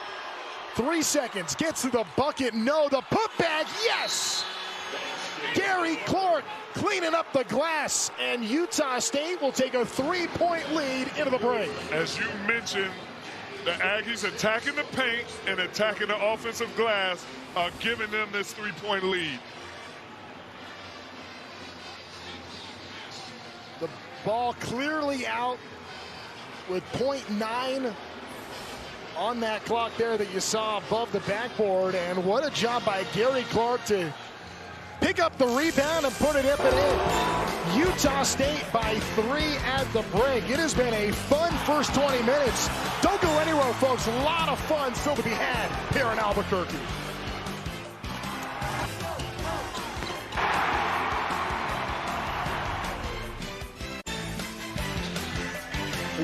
3 seconds, gets to the bucket. No, the putback, yes! Gary Clark cleaning up the glass, and Utah State will take a 3-point lead into the break. As you mentioned, the Aggies attacking the paint and attacking the offensive glass are giving them this 3-point lead. The ball clearly out with .9 on that clock there that you saw above the backboard. And what a job by Gary Clark to pick up the rebound and put it up and in. Utah State by 3 at the break. It has been a fun first 20 minutes. Don't go anywhere, folks. A lot of fun still to be had here in Albuquerque.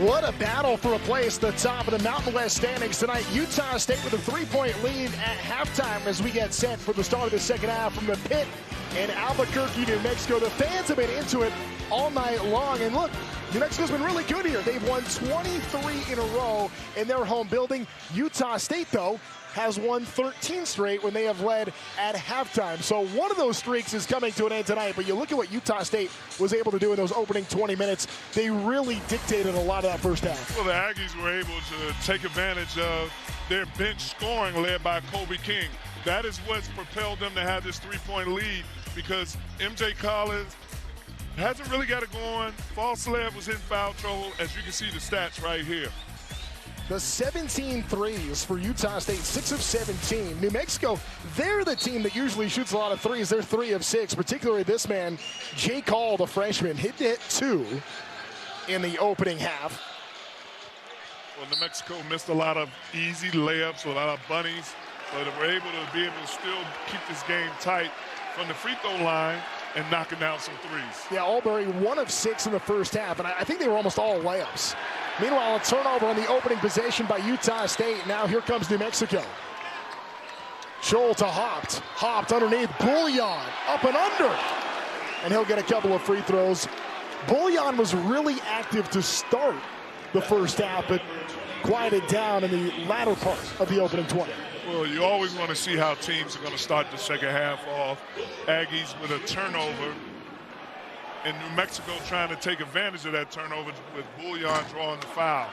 What a battle for a place at the top of the Mountain West standings tonight. Utah State with a 3-point lead at halftime as we get set for the start of the second half from the pit in Albuquerque, New Mexico. The fans have been into it all night long. And look, New Mexico's been really good here. They've won 23 in a row in their home building. Utah State, though, has won 13 straight when they have led at halftime. So one of those streaks is coming to an end tonight, but you look at what Utah State was able to do in those opening 20 minutes. They really dictated a lot of that first half. Well, the Aggies were able to take advantage of their bench scoring led by Kobe King. That is what's propelled them to have this 3-point lead, because MJ Collins hasn't really got it going. Falslev was in foul trouble, as you can see the stats right here. The 17 threes for Utah State, 6 of 17. New Mexico, they're the team that usually shoots a lot of threes. They're 3 of 6, particularly this man, Jake Hall, the freshman, hit 2 in the opening half. Well, New Mexico missed a lot of easy layups, a lot of bunnies, but they were able to be able to still keep this game tight from the free throw line and knocking down some threes. Yeah, Albury 1 of 6 in the first half, and I think they were almost all layups. Meanwhile, a turnover on the opening possession by Utah State. Now here comes New Mexico. Scholl to Haupt. Haupt underneath. Bullion up and under. And he'll get a couple of free throws. Bullion was really active to start the first half, but quieted down in the latter part of the opening 20. Well, you always want to see how teams are going to start the second half off. Aggies with a turnover, and New Mexico trying to take advantage of that turnover with Bullion drawing the foul.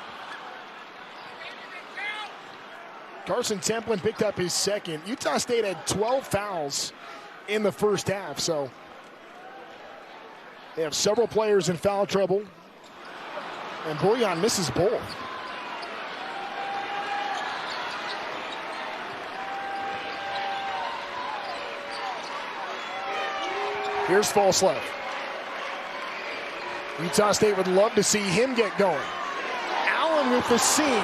Carson Templin picked up his second. Utah State had 12 fouls in the first half, so they have several players in foul trouble, and Bullion misses both. Here's Falslev. Utah State would love to see him get going. Allen with the seam.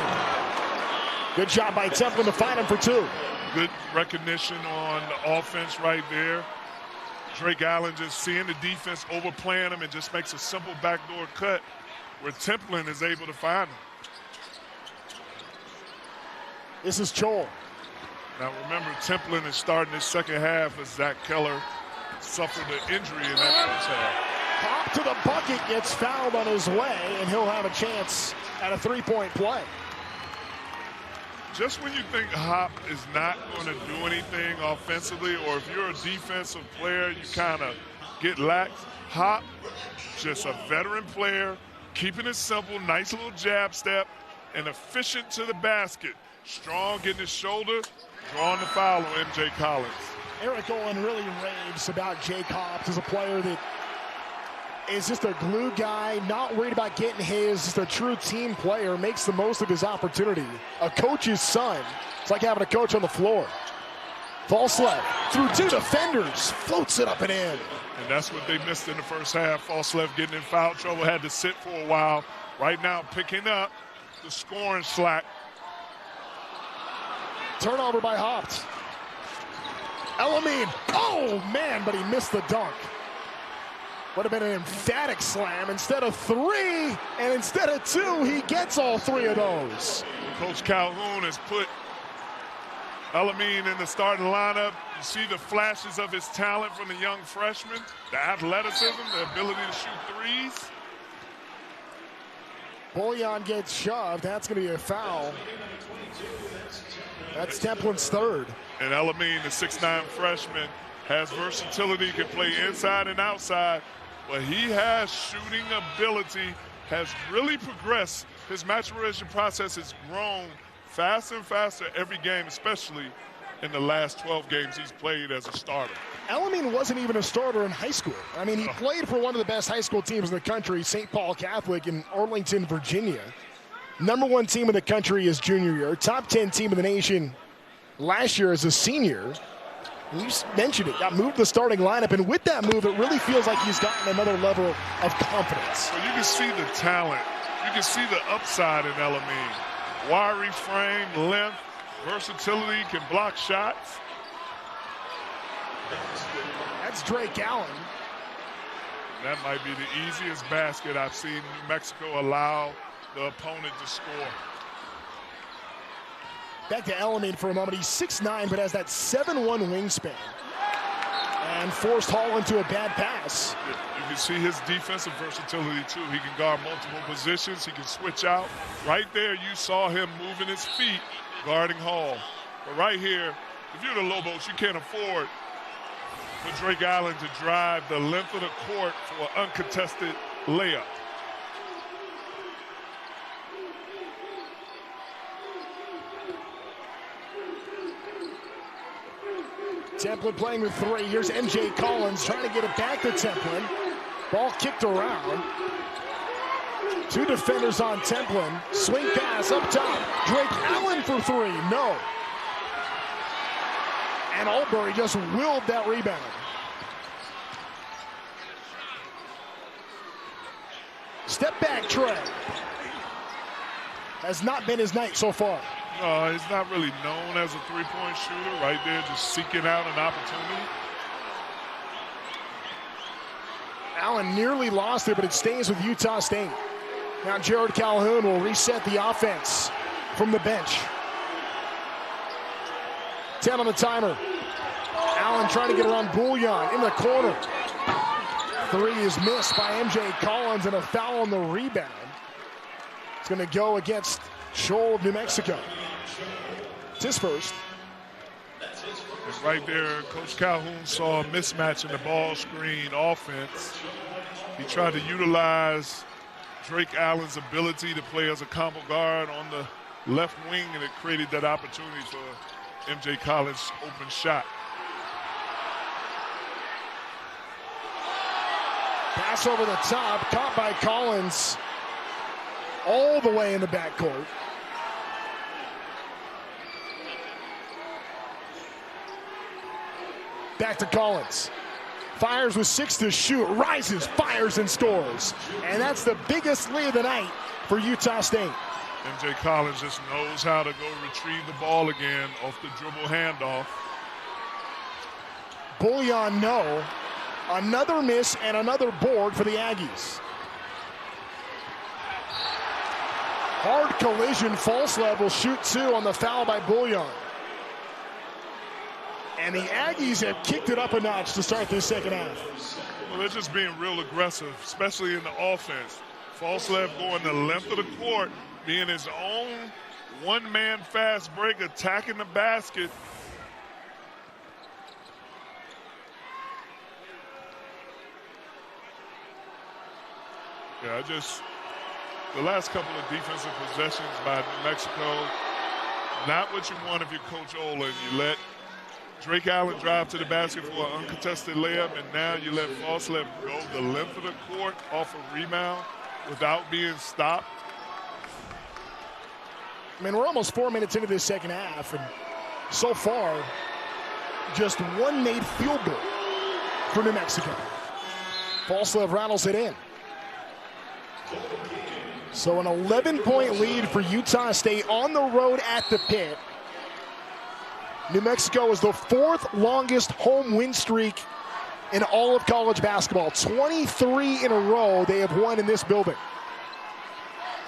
Good job by Templin to find him for 2. Good recognition on the offense right there. Drake Allen just seeing the defense overplaying him and just makes a simple backdoor cut where Templin is able to find him. This is Scholl. Now remember, Templin is starting his second half as Zach Keller suffered an injury in that first half. Hop to the bucket, gets fouled on his way, and he'll have a chance at a 3-point play. Just when you think Hop is not going to do anything offensively, or if you're a defensive player, you kind of get lax. Hop, just a veteran player, keeping it simple, nice little jab step, and efficient to the basket. Strong, getting his shoulder, drawing the foul on MJ Collins. Eric Olin really raves about Jake Haupt as a player that is just a glue guy, not worried about getting his, just a true team player, makes the most of his opportunity. A coach's son. It's like having a coach on the floor. Falslev through 2 defenders, floats it up and in. And that's what they missed in the first half. Falslev getting in foul trouble, had to sit for a while. Right now picking up the scoring slack. Turnover by Haupt. Elamine, oh man, but he missed the dunk. Would have been an emphatic slam. Instead of 3, and instead of 2, he gets all 3 of those. Coach Calhoun has put Elamine in the starting lineup. You see the flashes of his talent from the young freshman, the athleticism, the ability to shoot threes. Bullion gets shoved. That's going to be a foul. That's Templin's 3rd. And Elamine, the 6'9" freshman, has versatility, can play inside and outside, but he has shooting ability, has really progressed. His maturation process has grown faster and faster every game, especially in the last 12 games he's played as a starter. Elamine wasn't even a starter in high school. I mean, he played for one of the best high school teams in the country, St. Paul Catholic in Arlington, Virginia. #1 team in the country his junior year, top 10 team in the nation last year as a senior. And you mentioned it, got moved to the starting lineup, and with that move, it really feels like he's gotten another level of confidence. Well, you can see the talent. You can see the upside in Elamine. Wiry frame, length, versatility, can block shots. That's Drake Allen. That might be the easiest basket I've seen New Mexico allow the opponent to score. Back to Elamine for a moment. He's 6'9", but has that 7'1" wingspan. And forced Hall into a bad pass. You can see his defensive versatility, too. He can guard multiple positions. He can switch out. Right there, you saw him moving his feet, guarding Hall. But right here, if you're the Lobos, you can't afford for Drake Allen to drive the length of the court for an uncontested layup. Templin playing with 3. Here's MJ Collins trying to get it back to Templin. Ball kicked around. 2 defenders on Templin. Swing pass up top. Drake Allen for 3. No. And Albury just willed that rebound. Step back Trey. Has not been his night so far. He's not really known as a three-point shooter. Right there, just seeking out an opportunity. Allen nearly lost it, but it stays with Utah State. Now Jared Calhoun will reset the offense from the bench. 10 on the timer. Allen trying to get around Bouillon in the corner. 3 is missed by MJ Collins, and a foul on the rebound. It's going to go against Scholl of New Mexico. It's his first. And right there, Coach Calhoun saw a mismatch in the ball screen offense. He tried to utilize Drake Allen's ability to play as a combo guard on the left wing, and it created that opportunity for MJ Collins' open shot. Pass over the top, caught by Collins all the way in the backcourt. Back to Collins. Fires with 6 to shoot, rises, fires, and scores. And that's the biggest lead of the night for Utah State. MJ Collins just knows how to go retrieve the ball again off the dribble handoff. Bouillon, no. Another miss and another board for the Aggies. Hard collision, false level, shoot 2 on the foul by Bouillon. And the Aggies have kicked it up a notch to start this second half. Well, they're just being real aggressive, especially in the offense. Falslev going the length of the court, being his own one-man fast break, attacking the basket. Yeah, the last couple of defensive possessions by New Mexico, not what you want if you're Coach Olin. You let Drake Allen drive to the basket for an uncontested layup, and now you let Falslev go the length of the court off a rebound without being stopped. I mean, we're almost 4 minutes into this second half, and so far, just 1 made field goal for New Mexico. Falslev rattles it in. So an 11-point lead for Utah State on the road at the Pit. New Mexico is the 4th longest home win streak in all of college basketball. 23 in a row they have won in this building.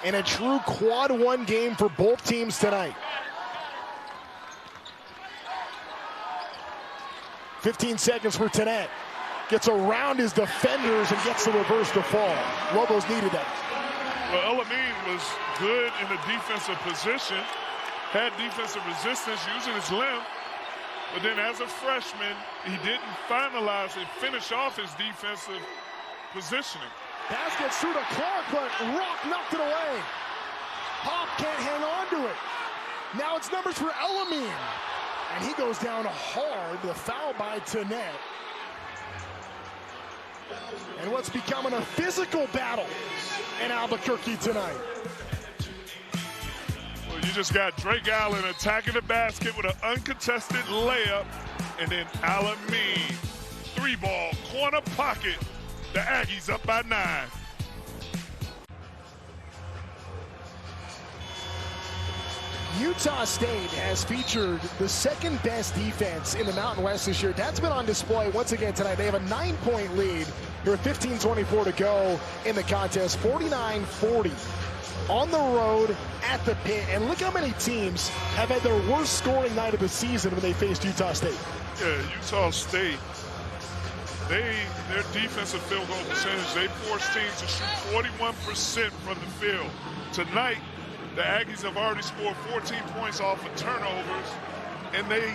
In a true quad 1 game for both teams tonight. 15 seconds for Tenet. Gets around his defenders and gets the reverse to fall. Lobos needed that. Well, Elamine was good in the defensive position, had defensive resistance using his length, but then as a freshman, he didn't finalize and finish off his defensive positioning. Pass gets through to Clark, but Rock knocked it away. Hop can't hang on to it. Now it's numbers for Elamine. And he goes down hard, the foul by Tenet. And what's becoming a physical battle in Albuquerque tonight. You just got Drake Allen attacking the basket with an uncontested layup, and then Alameen, 3-ball, corner pocket. The Aggies up by 9. Utah State has featured the second best defense in the Mountain West this year. That's been on display once again tonight. They have a 9-point lead. There are 15:24 to go in the contest, 49-40 on the road at the pit. And look how many teams have had their worst scoring night of the season when they faced Utah State. Yeah, Utah State, their defensive field goal percentage, they force teams to shoot 41% from the field. Tonight, the Aggies have already scored 14 points off of turnovers, and they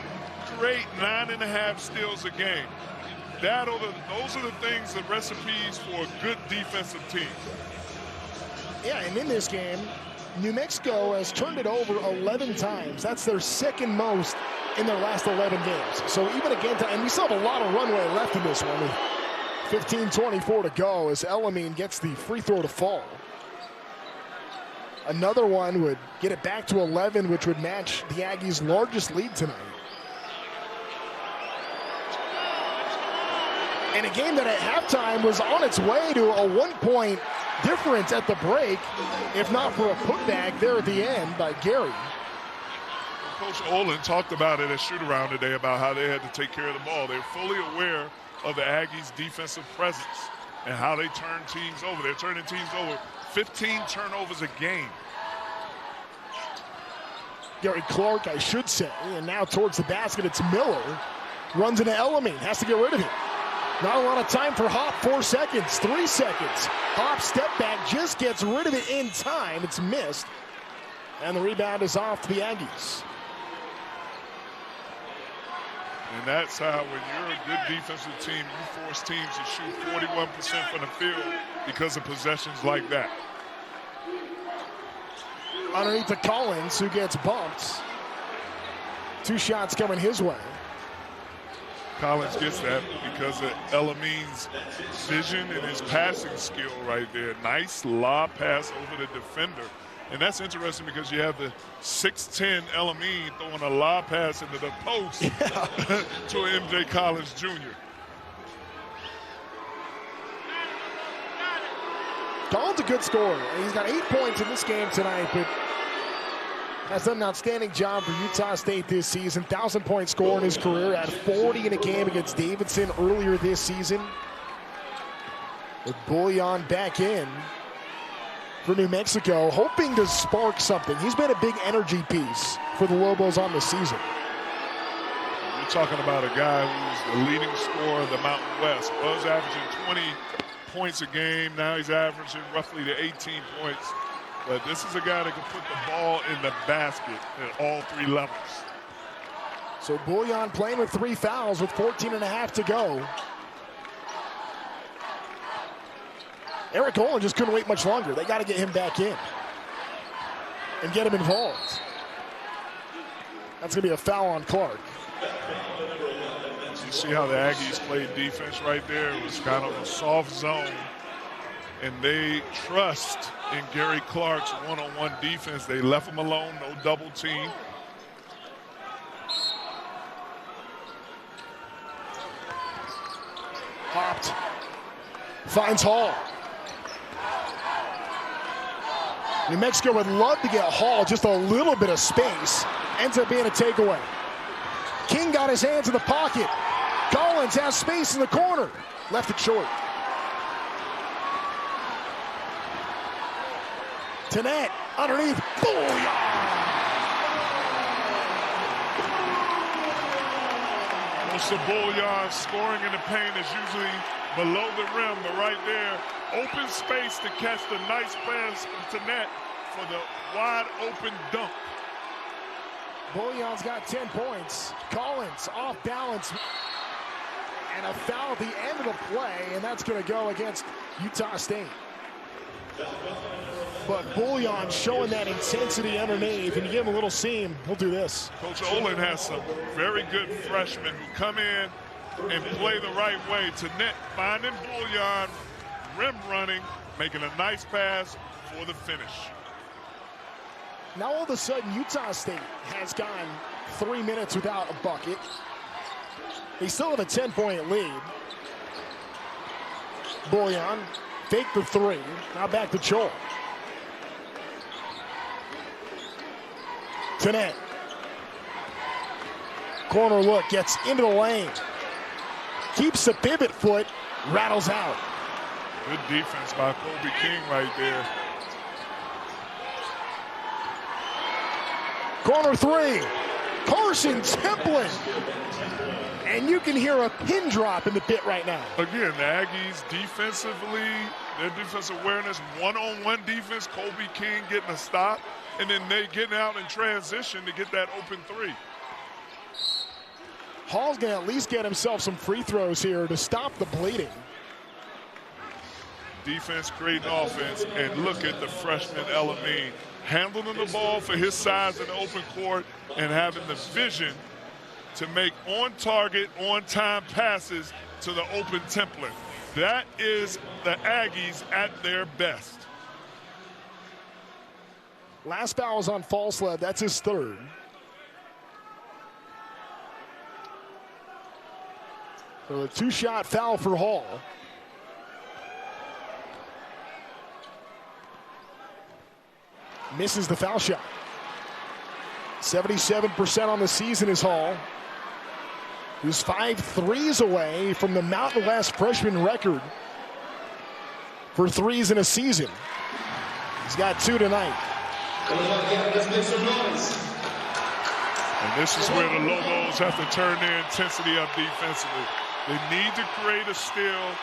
create 9.5 steals a game. Those are the things, the recipes for a good defensive team. Yeah, and in this game, New Mexico has turned it over 11 times. That's their second most in their last 11 games. So even again, and we still have a lot of runway left in this one. 15:24 to go as Alameen gets the free throw to fall. Another one would get it back to 11, which would match the Aggies' largest lead tonight. And a game that at halftime was on its way to a 1-point difference at the break, if not for a putback there at the end by Gary. Coach Olin talked about it at shoot-around today about how they had to take care of the ball. They're fully aware of the Aggies' defensive presence and how they turn teams over. They're turning teams over 15 turnovers a game. Gary Clark, I should say, and now towards the basket, it's Miller. Runs into Alameen, has to get rid of it. Not a lot of time for Hop, 4 seconds, 3 seconds. Hop step back, just gets rid of it in time. It's missed. And the rebound is off to the Aggies. And that's how, when you're a good defensive team, you force teams to shoot 41% from the field because of possessions like that. Underneath to Collins, who gets bumped. 2 shots coming his way. Collins gets that because of Alameen's vision and his passing skill right there. Nice lob pass over the defender. And that's interesting because you have the 6'10 Alameen throwing a lob pass into the post to MJ Collins Jr. Collins a good scorer. He's got 8 points in this game tonight, but has done an outstanding job for Utah State this season. 1,000-point scorer in his career, had 40 in a game against Davidson earlier this season. With Bullion back in for New Mexico, hoping to spark something. He's been a big energy piece for the Lobos on the season. You're talking about a guy who's the leading scorer of the Mountain West. Was averaging 20 points a game. Now he's averaging roughly to 18 points. But this is a guy that can put the ball in the basket at all 3 levels. So Bullion playing with 3 fouls with 14.5 to go. Eric Olin just couldn't wait much longer. They got to get him back in and get him involved. That's going to be a foul on Clark. You see how the Aggies played defense right there? It was kind of a soft zone. And they trust in Gary Clark's one-on-one defense. They left him alone, no double team. Hopped. Finds Hall. New Mexico would love to get Hall just a little bit of space. Ends up being a takeaway. King got his hands in the pocket. Collins has space in the corner. Left it short. Tannett underneath. Booyah! Most of Bullion scoring in the paint is usually below the rim, but right there, open space to catch the nice pass from Tannett for the wide open dunk. Bullion's got 10 points. Collins off balance. And a foul at the end of the play, and that's going to go against Utah State. But Bullion showing that intensity underneath, and you give him a little seam, he'll do this. Coach Olin has some very good freshmen who come in and play the right way. Tannett finding Bullion, rim running, making a nice pass for the finish. Now all of a sudden Utah State has gone 3 minutes without a bucket. They still have a 10-point lead. Bullion, fake the three. Now back to Chol. Tenet. Corner look, gets into the lane. Keeps the pivot foot, rattles out. Good defense by Kobe King right there. Corner three. Carson Templin. And you can hear a pin drop in the pit right now. Again, the Aggies defensively, their defensive awareness, one-on-one defense, Kobe King getting a stop, and then they getting out in transition to get that open three. Hall's going to at least get himself some free throws here to stop the bleeding. Defense creating offense, and look at the freshman Elamine handling the ball for his size in the open court and having the vision to make on-target, on-time passes to the open Templin. That is the Aggies at their best. Last foul is on Falslev. That's his third. So a two-shot foul for Hall. Misses the foul shot. 77% on the season is Hall. He's 5 threes away from the Mountain West freshman record for threes in a season. He's got 2 tonight. And this is where the Lobos have to turn their intensity up defensively. They need to create a steal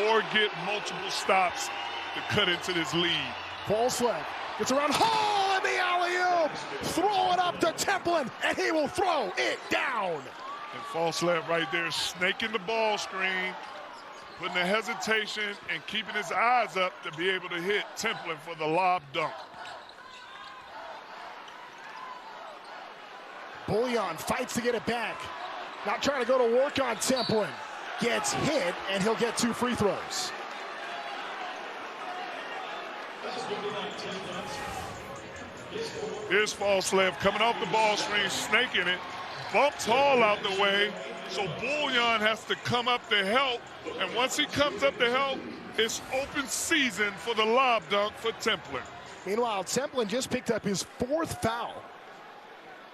or get multiple stops to cut into this lead. Falslev gets around Hall and the alley-oop. Throw it up to Templin, and he will throw it down. And Falslev right there snaking the ball screen, putting the hesitation and keeping his eyes up to be able to hit Templin for the lob dunk. Bullion fights to get it back. Not trying to go to work on Templin. Gets hit, and he'll get 2 free throws. Here's Falslev coming off the ball screen, snaking it, bumps Hall out the way, so Bullion has to come up to help, and once he comes up to help, it's open season for the lob dunk for Templin. Meanwhile, Templin just picked up his 4th foul.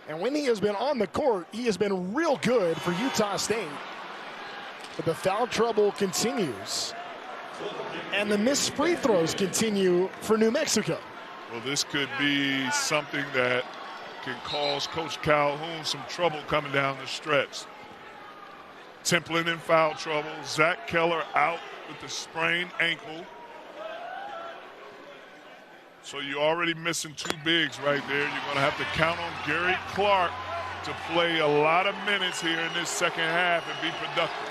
And when he has been on the court, he has been real good for Utah State. But the foul trouble continues. And the missed free throws continue for New Mexico. Well, this could be something that can cause Coach Calhoun some trouble coming down the stretch. Templin in foul trouble. Zach Keller out with the sprained ankle. So you're already missing 2 bigs right there. You're going to have to count on Gary Clark to play a lot of minutes here in this second half and be productive.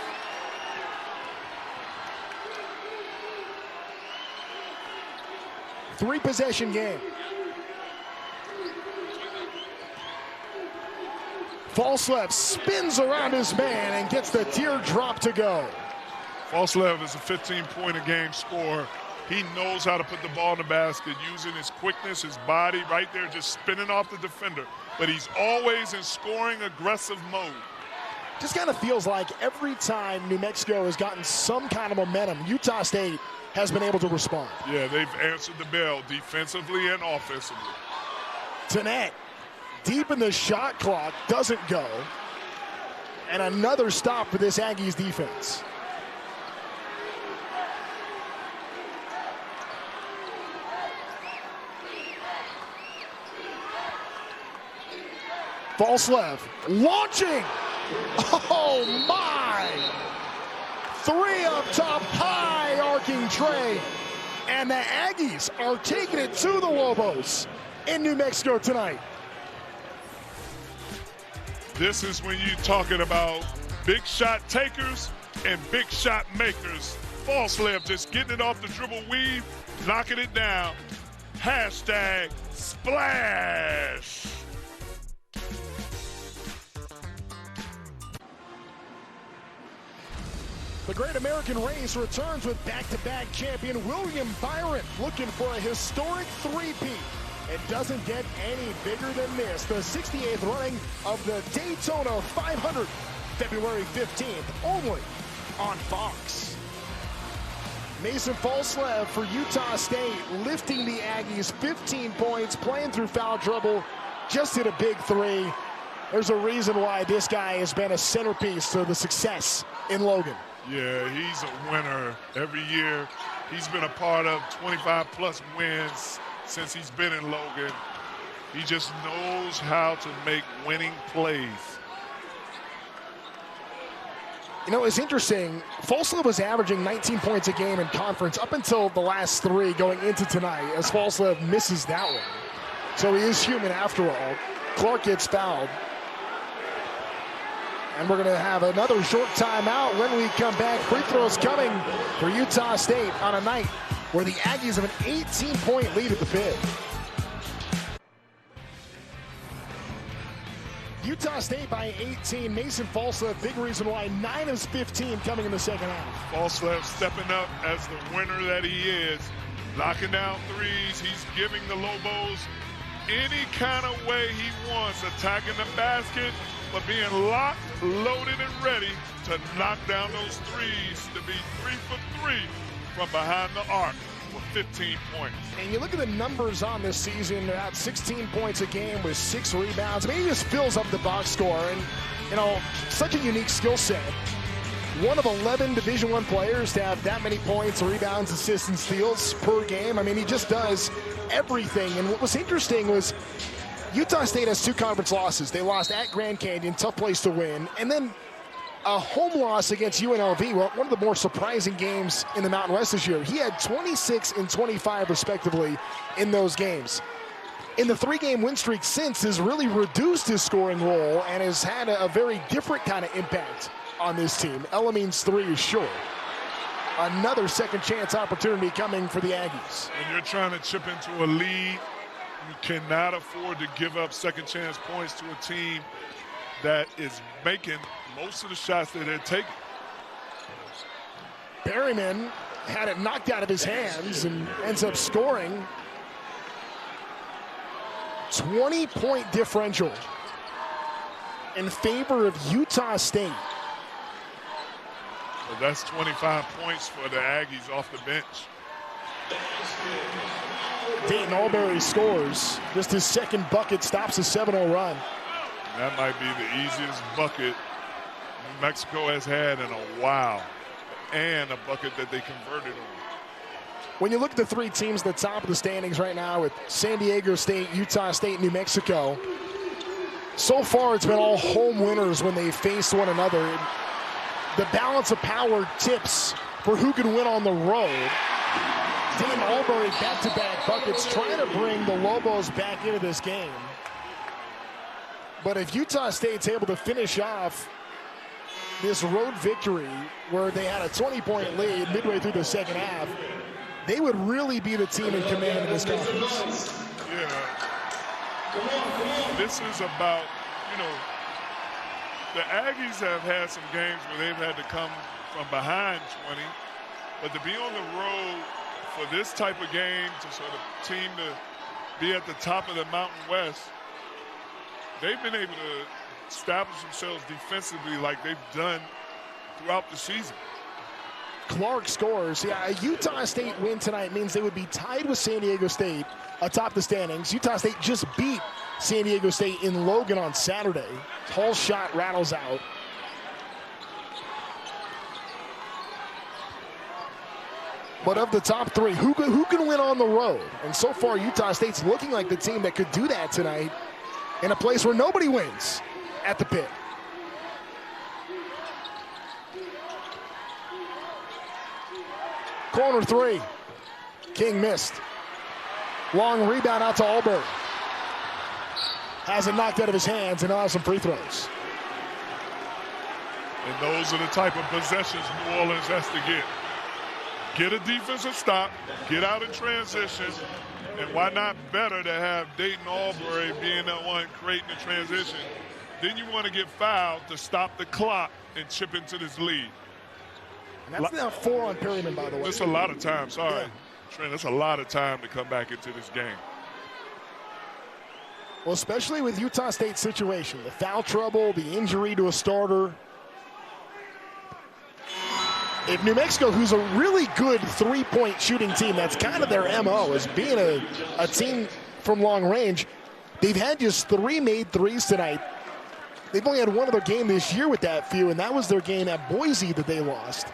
Three-possession game. Falslev spins around his man and gets the teardrop to go. Falslev is a 15-point-a-game scorer. He knows how to put the ball in the basket, using his quickness, his body right there, just spinning off the defender. But he's always in scoring aggressive mode. Just kind of feels like every time New Mexico has gotten some kind of momentum, Utah State has been able to respond. Yeah, they've answered the bell defensively and offensively. Tenet, deep in the shot clock, doesn't go. And another stop for this Aggies defense. Falslev launching. Oh my! 3 up top, high arcing tray. And the Aggies are taking it to the Lobos in New Mexico tonight. This is when you're talking about big shot takers and big shot makers. Falslev just getting it off the dribble weave, knocking it down. Hashtag splash. The Great American Race returns with back-to-back champion William Byron, looking for a historic three-peat It doesn't get any bigger than this. The 68th running of the Daytona 500, February 15th, only on Fox. Mason Falslev for Utah State, lifting the Aggies 15 points, playing through foul trouble, just hit a big three. There's a reason why this guy has been a centerpiece to the success in Logan. Yeah, he's a winner every year. He's been a part of 25-plus wins since he's been in Logan. He just knows how to make winning plays. You know, it's interesting. Falslev was averaging 19 points a game in conference up until the last three going into tonight, as Falslev misses that one. So he is human after all. Clark gets fouled. And we're going to have another short timeout when we come back. Free throws coming for Utah State on a night where the Aggies have an 18-point lead at the pit. Utah State by 18. Mason Falslev, big reason why. 9 of 15 coming in the second half. Falslev stepping up as the winner that he is. Knocking down threes. He's giving the Lobos any kind of way he wants. Attacking the basket, but being locked, loaded, and ready to knock down those threes to be 3 for 3 from behind the arc for 15 points. And you look at the numbers on this season, they're at 16 points a game with 6 rebounds. I mean, he just fills up the box score, and, you know, such a unique skill set. One of 11 Division I players to have that many points, rebounds, assists, and steals per game. I mean, he just does everything. And what was interesting was Utah State has 2 conference losses. They lost at Grand Canyon, tough place to win, and then a home loss against UNLV, well, one of the more surprising games in the Mountain West this year. He had 26 and 25 respectively in those games. In the 3-game win streak since, has really reduced his scoring role and has had a very different kind of impact on this team. Elamine's 3 is short. Another second chance opportunity coming for the Aggies. When you're trying to chip into a lead, you cannot afford to give up second chance points to a team that is making most of the shots that they're taking. Berryman had it knocked out of his hands and ends up scoring. 20-point differential in favor of Utah State. So that's 25 points for the Aggies off the bench. Dayton Albury scores. Just his second bucket stops a 7-0 run. That might be the easiest bucket New Mexico has had in a while, and a bucket that they converted on. When you look at the 3 teams at the top of the standings right now with San Diego State, Utah State, New Mexico, so far it's been all home winners when they face one another. The balance of power tips for who can win on the road. Dayton Albury back-to-back buckets trying to bring the Lobos back into this game. But if Utah State's able to finish off this road victory where they had a 20-point lead midway through the second half, they would really be the team in command of this conference. Yeah. This is about, you know, the Aggies have had some games where they've had to come from behind 20, but to be on the road for this type of game, to sort of team to be at the top of the Mountain West, they've been able to establish themselves defensively like they've done throughout the season. Clark scores. Yeah, a Utah State win tonight means they would be tied with San Diego State atop the standings. Utah State just beat San Diego State in Logan on Saturday. Hall's shot rattles out. But of the top 3, who can win on the road? And so far, Utah State's looking like the team that could do that tonight in a place where nobody wins at the pit. Corner 3. King missed. Long rebound out to Albury. Has it knocked out of his hands and allows some free throws. And those are the type of possessions New Orleans has to get. Get a defensive stop, get out in transition, and why not better to have Dayton Albury being the one creating the transition. Then you want to get fouled to stop the clock and chip into this lead. And that's now 4 on Perryman, by the way. That's a lot of time. Sorry, yeah. Trent, that's a lot of time to come back into this game. Well, especially with Utah State's situation, the foul trouble, the injury to a starter. If New Mexico, who's a really good three-point shooting team, that's kind of their MO, is being a team from long range. They've had just 3 made threes tonight. They've only had one other game this year with that few, and that was their game at Boise that they lost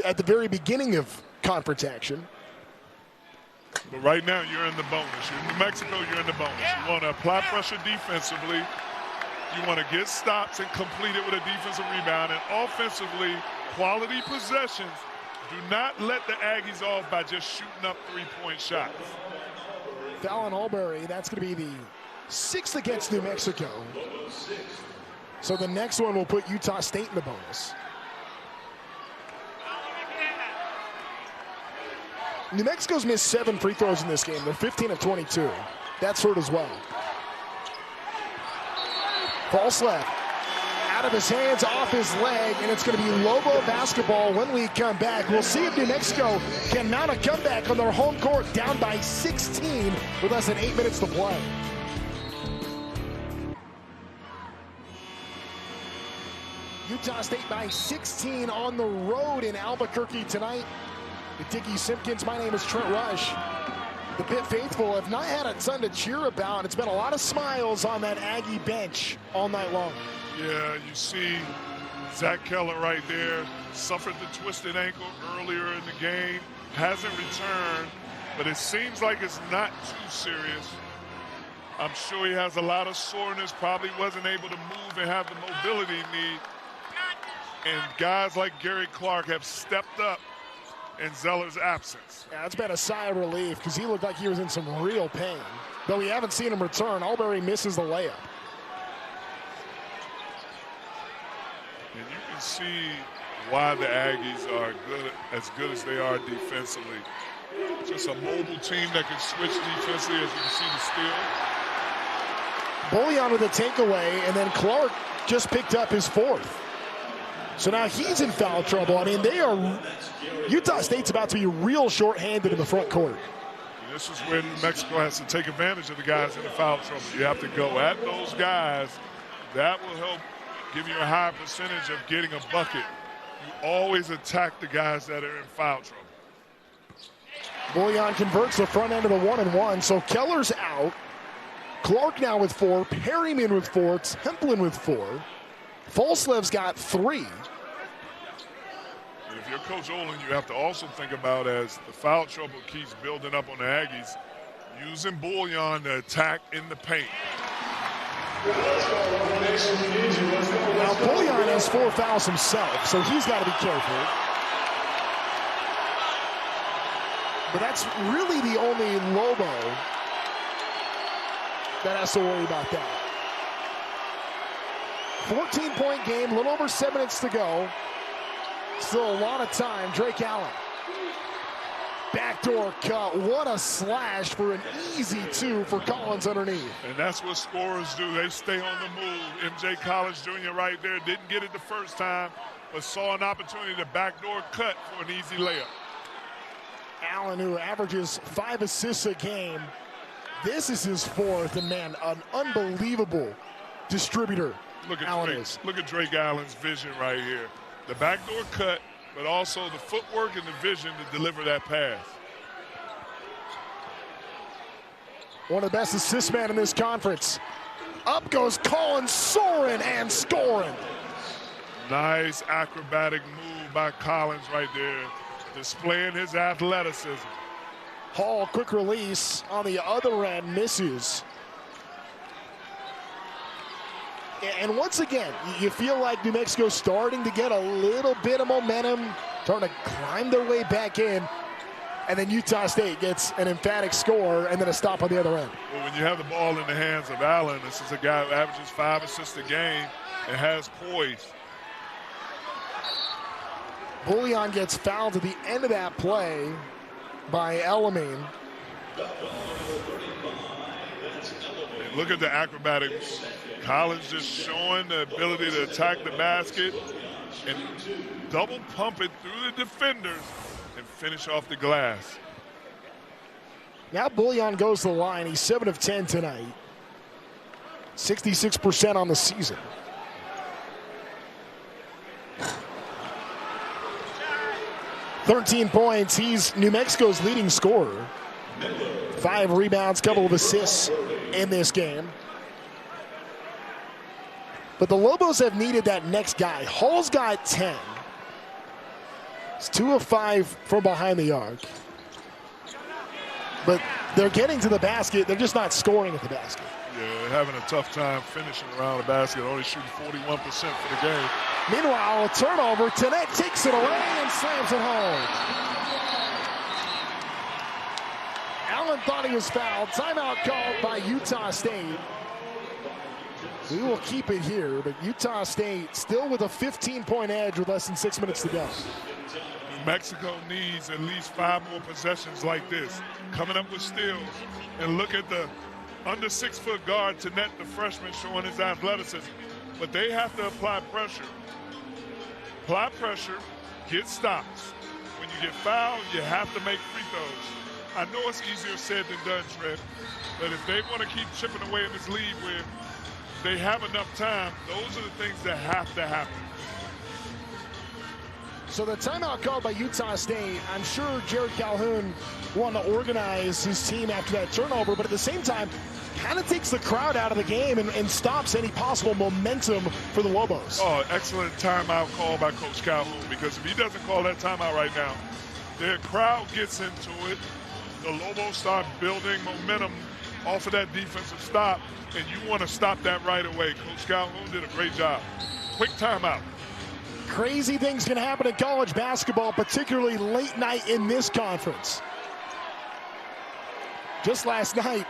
at the very beginning of conference action. But right now, you're in the bonus. You're in New Mexico, you're in the bonus. You want to apply pressure defensively. You want to get stops and complete it with a defensive rebound. And offensively, quality possessions. Do not let the Aggies off by just shooting up three-point shots. Fallon Albury, that's going to be the 6th against New Mexico. So the next one will put Utah State in the bonus. New Mexico's missed 7 free throws in this game. They're 15 of 22. That's hurt as well. False left. Out of his hands, off his leg, and it's going to be Lobo basketball when we come back. We'll see if New Mexico can mount a comeback on their home court, down by 16 with less than 8 minutes to play. Utah State by 16 on the road in Albuquerque tonight. With Dickie Simpkins, my name is Trent Rush. The Pitt faithful have not had a ton to cheer about. It's been a lot of smiles on that Aggie bench all night long. Yeah, you see Zach Keller right there, suffered the twisted ankle earlier in the game, hasn't returned, but it seems like it's not too serious. I'm sure he has a lot of soreness, probably wasn't able to move and have the mobility need. And guys like Gary Clark have stepped up in Zeller's absence. Yeah, it's been a sigh of relief because he looked like he was in some real pain. Though we haven't seen him return, Albury misses the layup. And you can see why the Aggies are as good as they are defensively. Just a mobile team that can switch defensively, as you can see the steal. Bullion with a takeaway, and then Clark just picked up his 4th. So now he's in foul trouble. I mean, Utah State's about to be real short-handed in the front court. And this is where New Mexico has to take advantage of the guys in the foul trouble. You have to go at those guys. That will help give you a high percentage of getting a bucket. You always attack the guys that are in foul trouble. Bullion converts the front end of the 1-and-1. So Keller's out. Clark now with 4. Perryman with 4. Templin with 4. Falslev's got 3. If you're Coach Olin, you have to also think about, as the foul trouble keeps building up on the Aggies, using Bullion to attack in the paint. Now Bullion has 4 fouls himself, so he's got to be careful. But that's really the only Lobo that has to worry about that. 14-point game, a little over 7 minutes to go. Still a lot of time. Drake Allen. Backdoor cut. What a slash for an easy 2 for Collins underneath. And that's what scorers do. They stay on the move. MJ Collins Jr. right there didn't get it the first time, but saw an opportunity to backdoor cut for an easy layup. Allen, who averages 5 assists a game. This is his 4th, and man, an unbelievable distributor. Look at Allen Drake. is. Look at Drake Allen's vision right here. The backdoor cut, but also the footwork and the vision to deliver that pass. One of the best assist men in this conference. Up goes Collins, soaring and scoring. Nice acrobatic move by Collins right there, displaying his athleticism. Hall, quick release on the other end, misses. And once again, you feel like New Mexico's starting to get a little bit of momentum, starting to climb their way back in. And then Utah State gets an emphatic score and then a stop on the other end. Well, when you have the ball in the hands of Allen, this is a guy who averages 5 assists a game and has poise. Bullion gets fouled at the end of that play by Elamine. Look at the acrobatics. Collins just showing the ability to attack the basket and double pump it through the defenders and finish off the glass. Now Bullion goes to the line. He's 7 of 10 tonight. 66% on the season. "13 points. He's New Mexico's leading scorer. 5 rebounds, couple of assists in this game. But the Lobos have needed that next guy. Hall's got 10. It's 2 of 5 from behind the arc. But they're getting to the basket. They're just not scoring at the basket. Yeah, having a tough time finishing around the basket, only shooting 41% for the game. Meanwhile, a turnover. Tenet takes it away and slams it home. Allen thought he was fouled. Timeout called by Utah State. We will keep it here, but Utah State still with a 15-point edge with less than 6 minutes to go. New Mexico needs at least 5 more possessions like this, coming up with steals. And look at the under 6-foot guard, Tenet, the freshman, showing his athleticism. But they have to apply pressure. Apply pressure, get stops. When you get fouled, you have to make free throws. I know it's easier said than done, Trent, but if they want to keep chipping away in this lead where they have enough time, those are the things that have to happen. So the timeout called by Utah State, I'm sure Jared Calhoun wanted to organize his team after that turnover, but at the same time, kind of takes the crowd out of the game and stops any possible momentum for the Lobos. Oh, excellent timeout call by Coach Calhoun, because if he doesn't call that timeout right now, their crowd gets into it. The Lobos start building momentum off of that defensive stop, and you want to stop that right away. Coach Calhoun did a great job. Quick timeout. Crazy things can happen in college basketball, particularly late night in this conference. Just last night,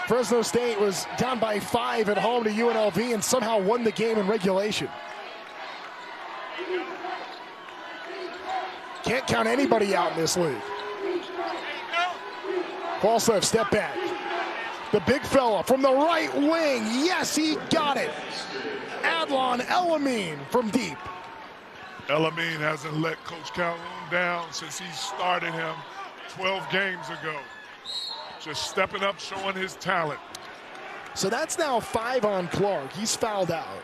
Fresno State was down by 5 at home to UNLV and somehow won the game in regulation. Can't count anybody out in this league. Falstaff, step back. The big fella from the right wing. Yes, he got it. Adlon Elamine from deep. Elamine hasn't let Coach Calhoun down since he started him 12 games ago. Just stepping up, showing his talent. So that's now 5 on Clark. He's fouled out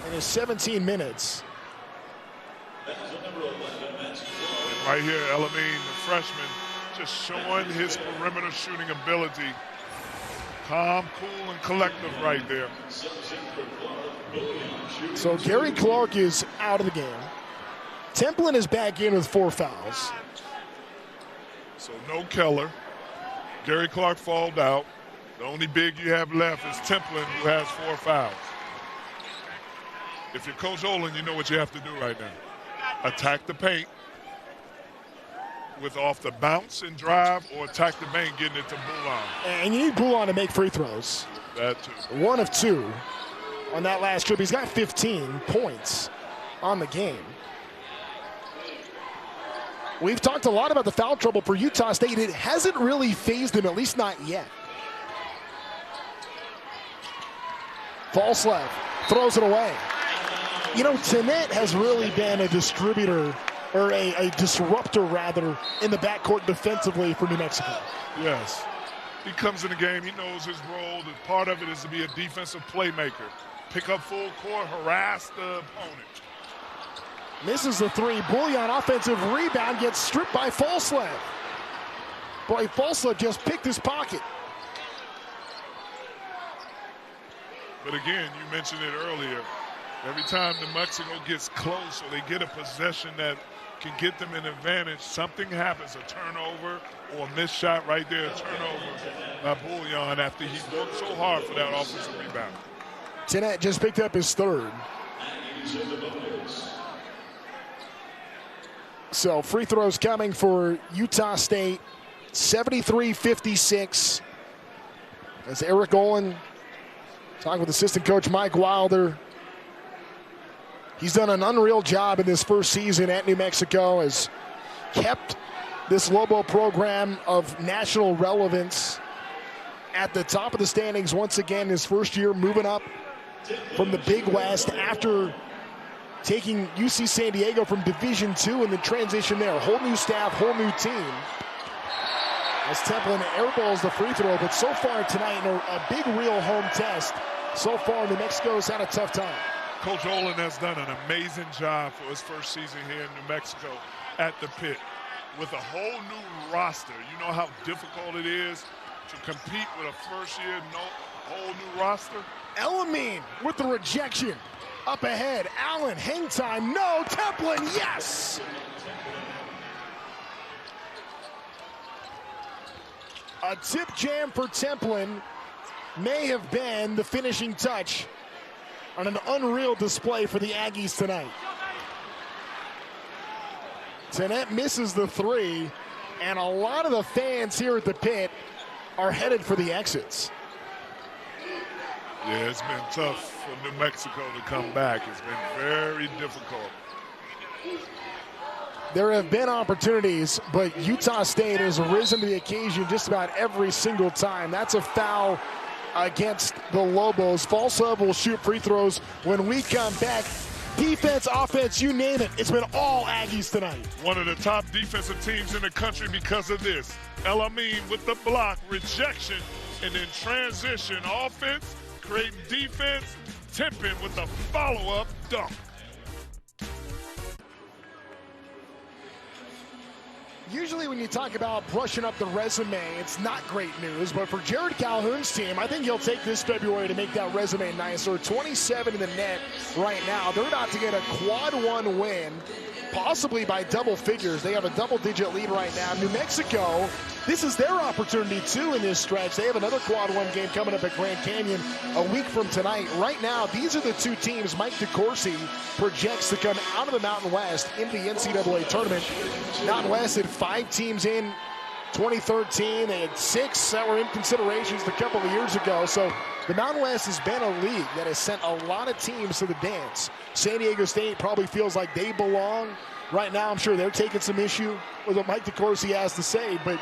in his 17 minutes. Right here, Elamine, the freshman, just showing his perimeter shooting ability. Calm, cool, and collective right there. So Gary Clark is out of the game. Templin is back in with 4 fouls. So no Keller. Gary Clark fouled out. The only big you have left is Templin, who has 4 fouls. If you're Coach Olin, you know what you have to do right now. Attack the paint with off the bounce and drive, or attack the paint, getting it to Boulon. And you need Boulon to make free throws. That too. 1 of 2 on that last trip. He's got 15 points on the game. We've talked a lot about the foul trouble for Utah State. It hasn't really fazed them, at least not yet. Falstaff throws it away. You know, Tenet has really been a distributor, or a disruptor, rather, in the backcourt defensively for New Mexico. Yes. He comes in the game, he knows his role. The part of it is to be a defensive playmaker. Pick up full court, harass the opponent. Misses the 3. Bullion offensive rebound, gets stripped by Falstaff. Boy, Falstaff just picked his pocket. But again, you mentioned it earlier. Every time New Mexico gets close or they get a possession that can get them an advantage, something happens, a turnover or a missed shot right there, a turnover by Bullion after he worked so hard for that offensive rebound. Tenet just picked up his 3rd. So free throws coming for Utah State, 73-56. As Eric Olin talking with assistant coach Mike Wilder. He's done an unreal job in this first season at New Mexico, has kept this Lobo program of national relevance at the top of the standings once again his first year, moving up from the Big West after taking UC San Diego from Division II and the transition there. Whole new staff, whole new team. as Templin airballs the free throw, but so far tonight, in a big real home test, so far New Mexico's had a tough time. Coach Olin has done an amazing job for his first season here in New Mexico at the Pit with a whole new roster. You know how difficult it is to compete with a first-year, whole new roster? Elamine with the rejection. Up ahead, Allen, hang time, no, Templin, yes! A tip jam for Templin may have been the finishing touch on an unreal display for the Aggies tonight. Tennette misses the three, and a lot of the fans here at the Pit are headed for the exits. Yeah, it's been tough for New Mexico to come back. It's been very difficult. There have been opportunities, but Utah State has risen to the occasion just about every single time. That's a foul against the Lobos. Falslev will shoot free throws when we come back. Defense, offense, you name it. It's been all Aggies tonight. One of the top defensive teams in the country because of this. Elamine with the block, rejection, and then transition offense, creating defense. Tempin with the follow-up dunk. Usually when you talk about brushing up the resume, it's not great news, but for Jared Calhoun's team, I think he'll take this February to make that resume nicer. 27 in the net right now. They're about to get a quad one win, possibly by double figures. They have a double-digit lead right now. New Mexico, this is their opportunity too in this stretch. They have another quad one game coming up at Grand Canyon a week from tonight. Right now, these are the two teams Mike DeCourcy projects to come out of the Mountain West into the NCAA tournament. Mountain West had 5 teams in 2013. They had 6 that were in considerations a couple of years ago. So the Mountain West has been a league that has sent a lot of teams to the dance. San Diego State probably feels like they belong. Right now, I'm sure they're taking some issue with what Mike DeCourcy has to say. But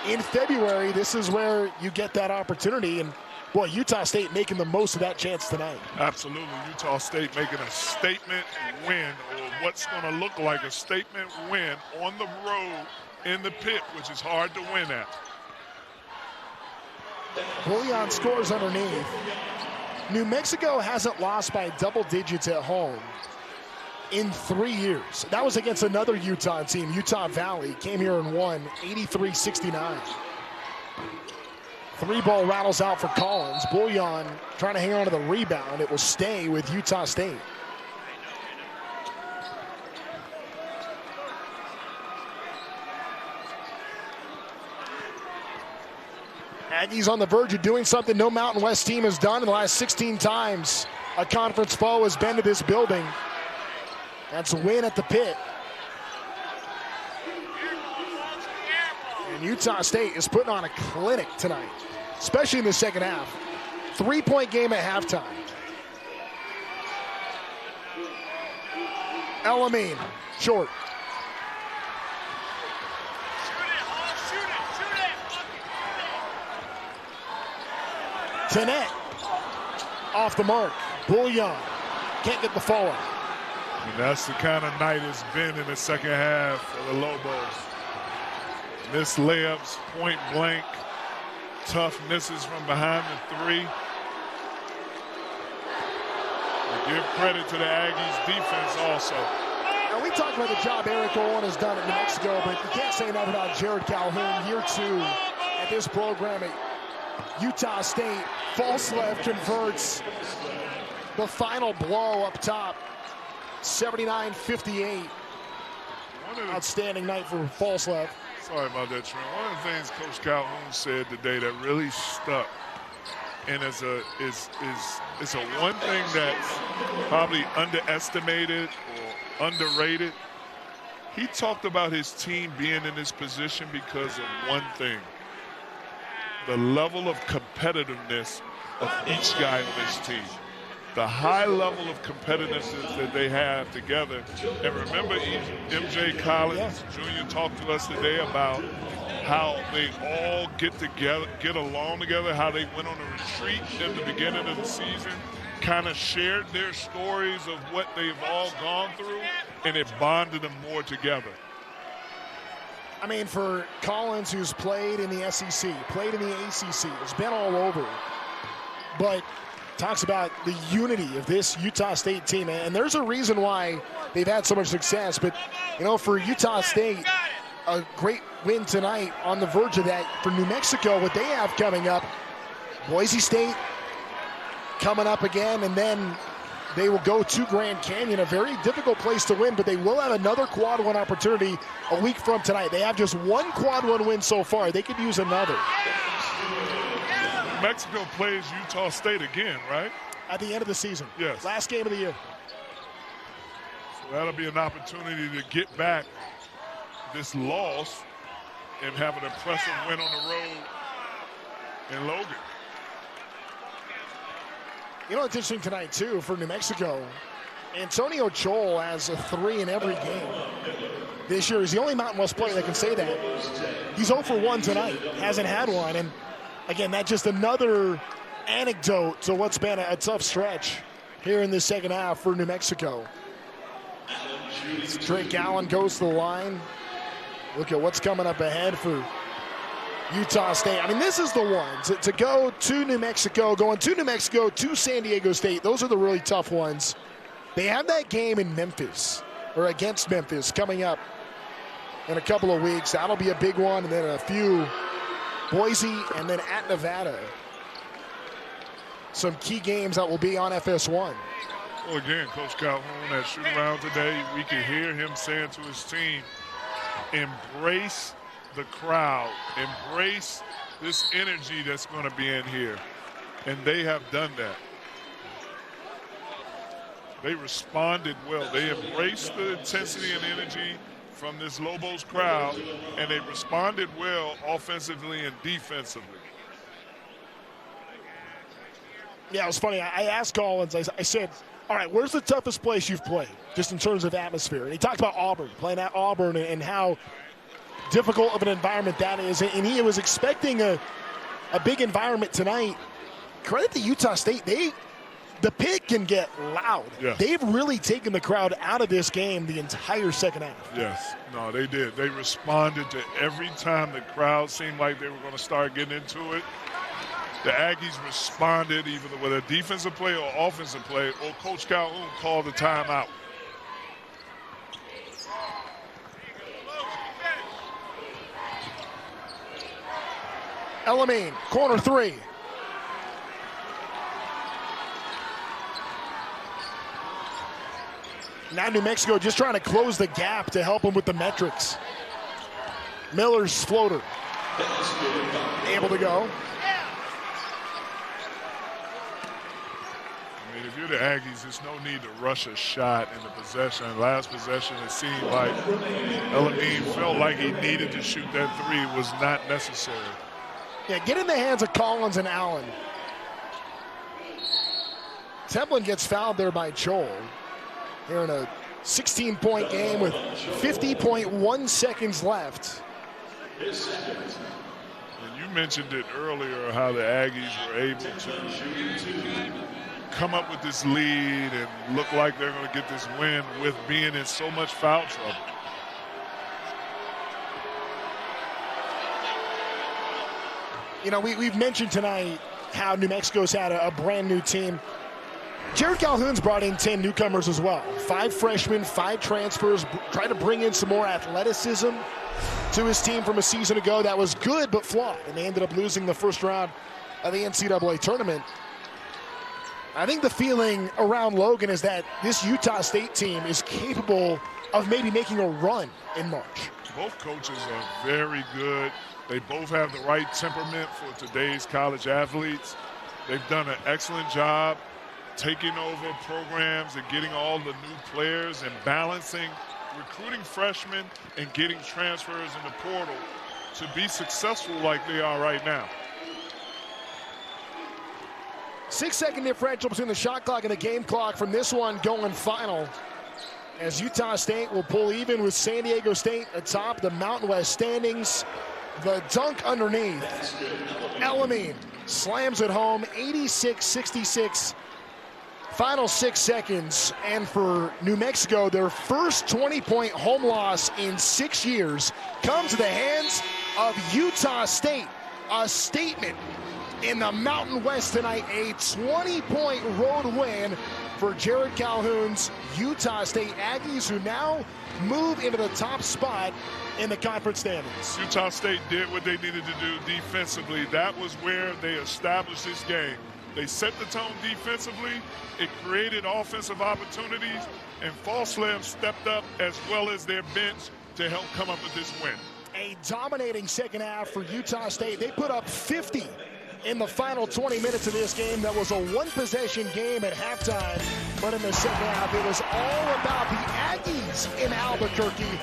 in February, this is where you get that opportunity. And, boy, Utah State making the most of that chance tonight. Absolutely. Utah State making a statement win, or what's going to look like a statement win on the road in the Pit, which is hard to win at. Bullion scores underneath. New Mexico hasn't lost by double digits at home in 3 years. That was against another Utah team, Utah Valley. Came here and won 83-69. 3-ball rattles out for Collins. Bullion trying to hang on to the rebound. It will stay with Utah State. Aggies on the verge of doing something no Mountain West team has done in the last 16 times a conference foe has been to this building. That's a win at the Pit. And Utah State is putting on a clinic tonight, especially in the second half. 3-point game at halftime. Elamine, short. Tennette off the mark. Bullion can't get the follow. And that's the kind of night it's been in the second half for the Lobos. Missed layups, point blank, tough misses from behind the three. We give credit to the Aggies defense also. Now we talked about the job Eric Olin has done at New Mexico, but you can't say enough about Jared Calhoun, year 2 at this program at Utah State. Falslev converts the final blow up top. 79-58. Outstanding night for Falslev. Sorry about that, Trent. One of the things Coach Calhoun said today that really stuck, and it's a one thing that's probably underestimated or underrated. He talked about his team being in this position because of one thing: the level of competitiveness of each guy on this team. The high level of competitiveness that they have together. And remember, MJ Collins Jr. talked to us today about how they all get along together, how they went on a retreat at the beginning of the season, kind of shared their stories of what they've all gone through, and it bonded them more together. I mean, for Collins, who's played in the SEC, played in the ACC, has been all over, but talks about the unity of this Utah State team, and there's a reason why they've had so much success. But, you know, for Utah State, a great win tonight on the verge of that. For New Mexico, what they have coming up, Boise State coming up again, and then they will go to Grand Canyon, a very difficult place to win, but they will have another quad one opportunity a week from tonight. They have just one quad one win so far. They could use another. Mexico plays Utah State again, right? At the end of the season. Yes. Last game of the year. So that'll be an opportunity to get back this loss and have an impressive win on the road in Logan. You know what's interesting tonight, too, for New Mexico? Antonio Chol has a 3 in every game this year. He's the only Mountain West player that can say that. He's 0 for 1 tonight. Hasn't had one. And, again, that's just another anecdote to what's been a tough stretch here in the second half for New Mexico. Drake Allen goes to the line. Look at what's coming up ahead for Utah State. I mean, this is the one to go to New Mexico, going to New Mexico, to San Diego State. Those are the really tough ones. They have that game in Memphis, or against Memphis, coming up in a couple of weeks. That'll be a big one, and then a few Boise, and then at Nevada. Some key games that will be on FS1. Well, again, Coach Calhoun at shoot-around today, we can hear him saying to his team, embrace the crowd, embrace this energy that's going to be in here. And they have done that. They responded well. They embraced the intensity and energy from this Lobos crowd, and they responded well offensively and defensively. Yeah, it was funny. I asked Collins, I said, all right, where's the toughest place you've played, just in terms of atmosphere? And he talked about Auburn, playing at Auburn, and how difficult of an environment that is. And he was expecting a big environment tonight. Credit to Utah State. The pit can get loud. Yes. They've really taken the crowd out of this game the entire second half. Yes. No, they did. They responded to every time the crowd seemed like they were going to start getting into it. The Aggies responded either with a defensive play or offensive play, or Coach Calhoun called the timeout. Elamine, corner 3. Now New Mexico just trying to close the gap to help them with the metrics. Miller's floater. Able to go. I mean, if you're the Aggies, there's no need to rush a shot in the possession. Last possession, it seemed like Elamine felt like he needed to shoot that 3. It was not necessary. Yeah, get in the hands of Collins and Allen. Templin gets fouled there by Chol. Here in a 16-point game with 50.1 seconds left. And you mentioned it earlier, how the Aggies were able to come up with this lead and look like they're going to get this win with being in so much foul trouble. You know, we've mentioned tonight how New Mexico's had a brand new team. Jared Calhoun's brought in 10 newcomers as well. 5 freshmen, 5 transfers, trying to bring in some more athleticism to his team from a season ago that was good but flawed, and they ended up losing the first round of the NCAA tournament. I think the feeling around Logan is that this Utah State team is capable of maybe making a run in March. Both coaches are very good. They both have the right temperament for today's college athletes. They've done an excellent job taking over programs and getting all the new players and balancing recruiting freshmen and getting transfers in the portal to be successful like they are right now. 6-second differential between the shot clock and the game clock from this one going final, as Utah State will pull even with San Diego State atop the Mountain West standings. The dunk underneath. Elamine slams it home, 86-66. Final 6 seconds, and for New Mexico, their first 20-point home loss in 6 years comes to the hands of Utah State. A statement in the Mountain West tonight, a 20-point road win for Jared Calhoun's Utah State Aggies, who now move into the top spot in the conference standings. Utah State did what they needed to do defensively. That was where they established this game. They set the tone defensively. It created offensive opportunities, and Falslem stepped up as well as their bench to help come up with this win. A dominating second half for Utah State. They put up 50 in the final 20 minutes of this game. That was a one-possession game at halftime, but in the second half, it was all about the Aggies in Albuquerque.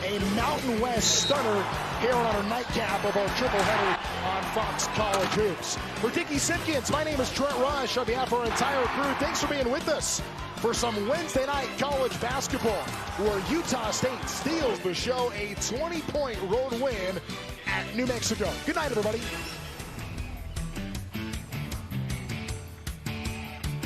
A Mountain West stunner here on our nightcap of our triple header on Fox College Hoops. For Dickie Simpkins, my name is Trent Rush. On behalf of our entire crew, thanks for being with us for some Wednesday night college basketball, where Utah State steals the show, a 20-point road win at New Mexico. Good night, everybody.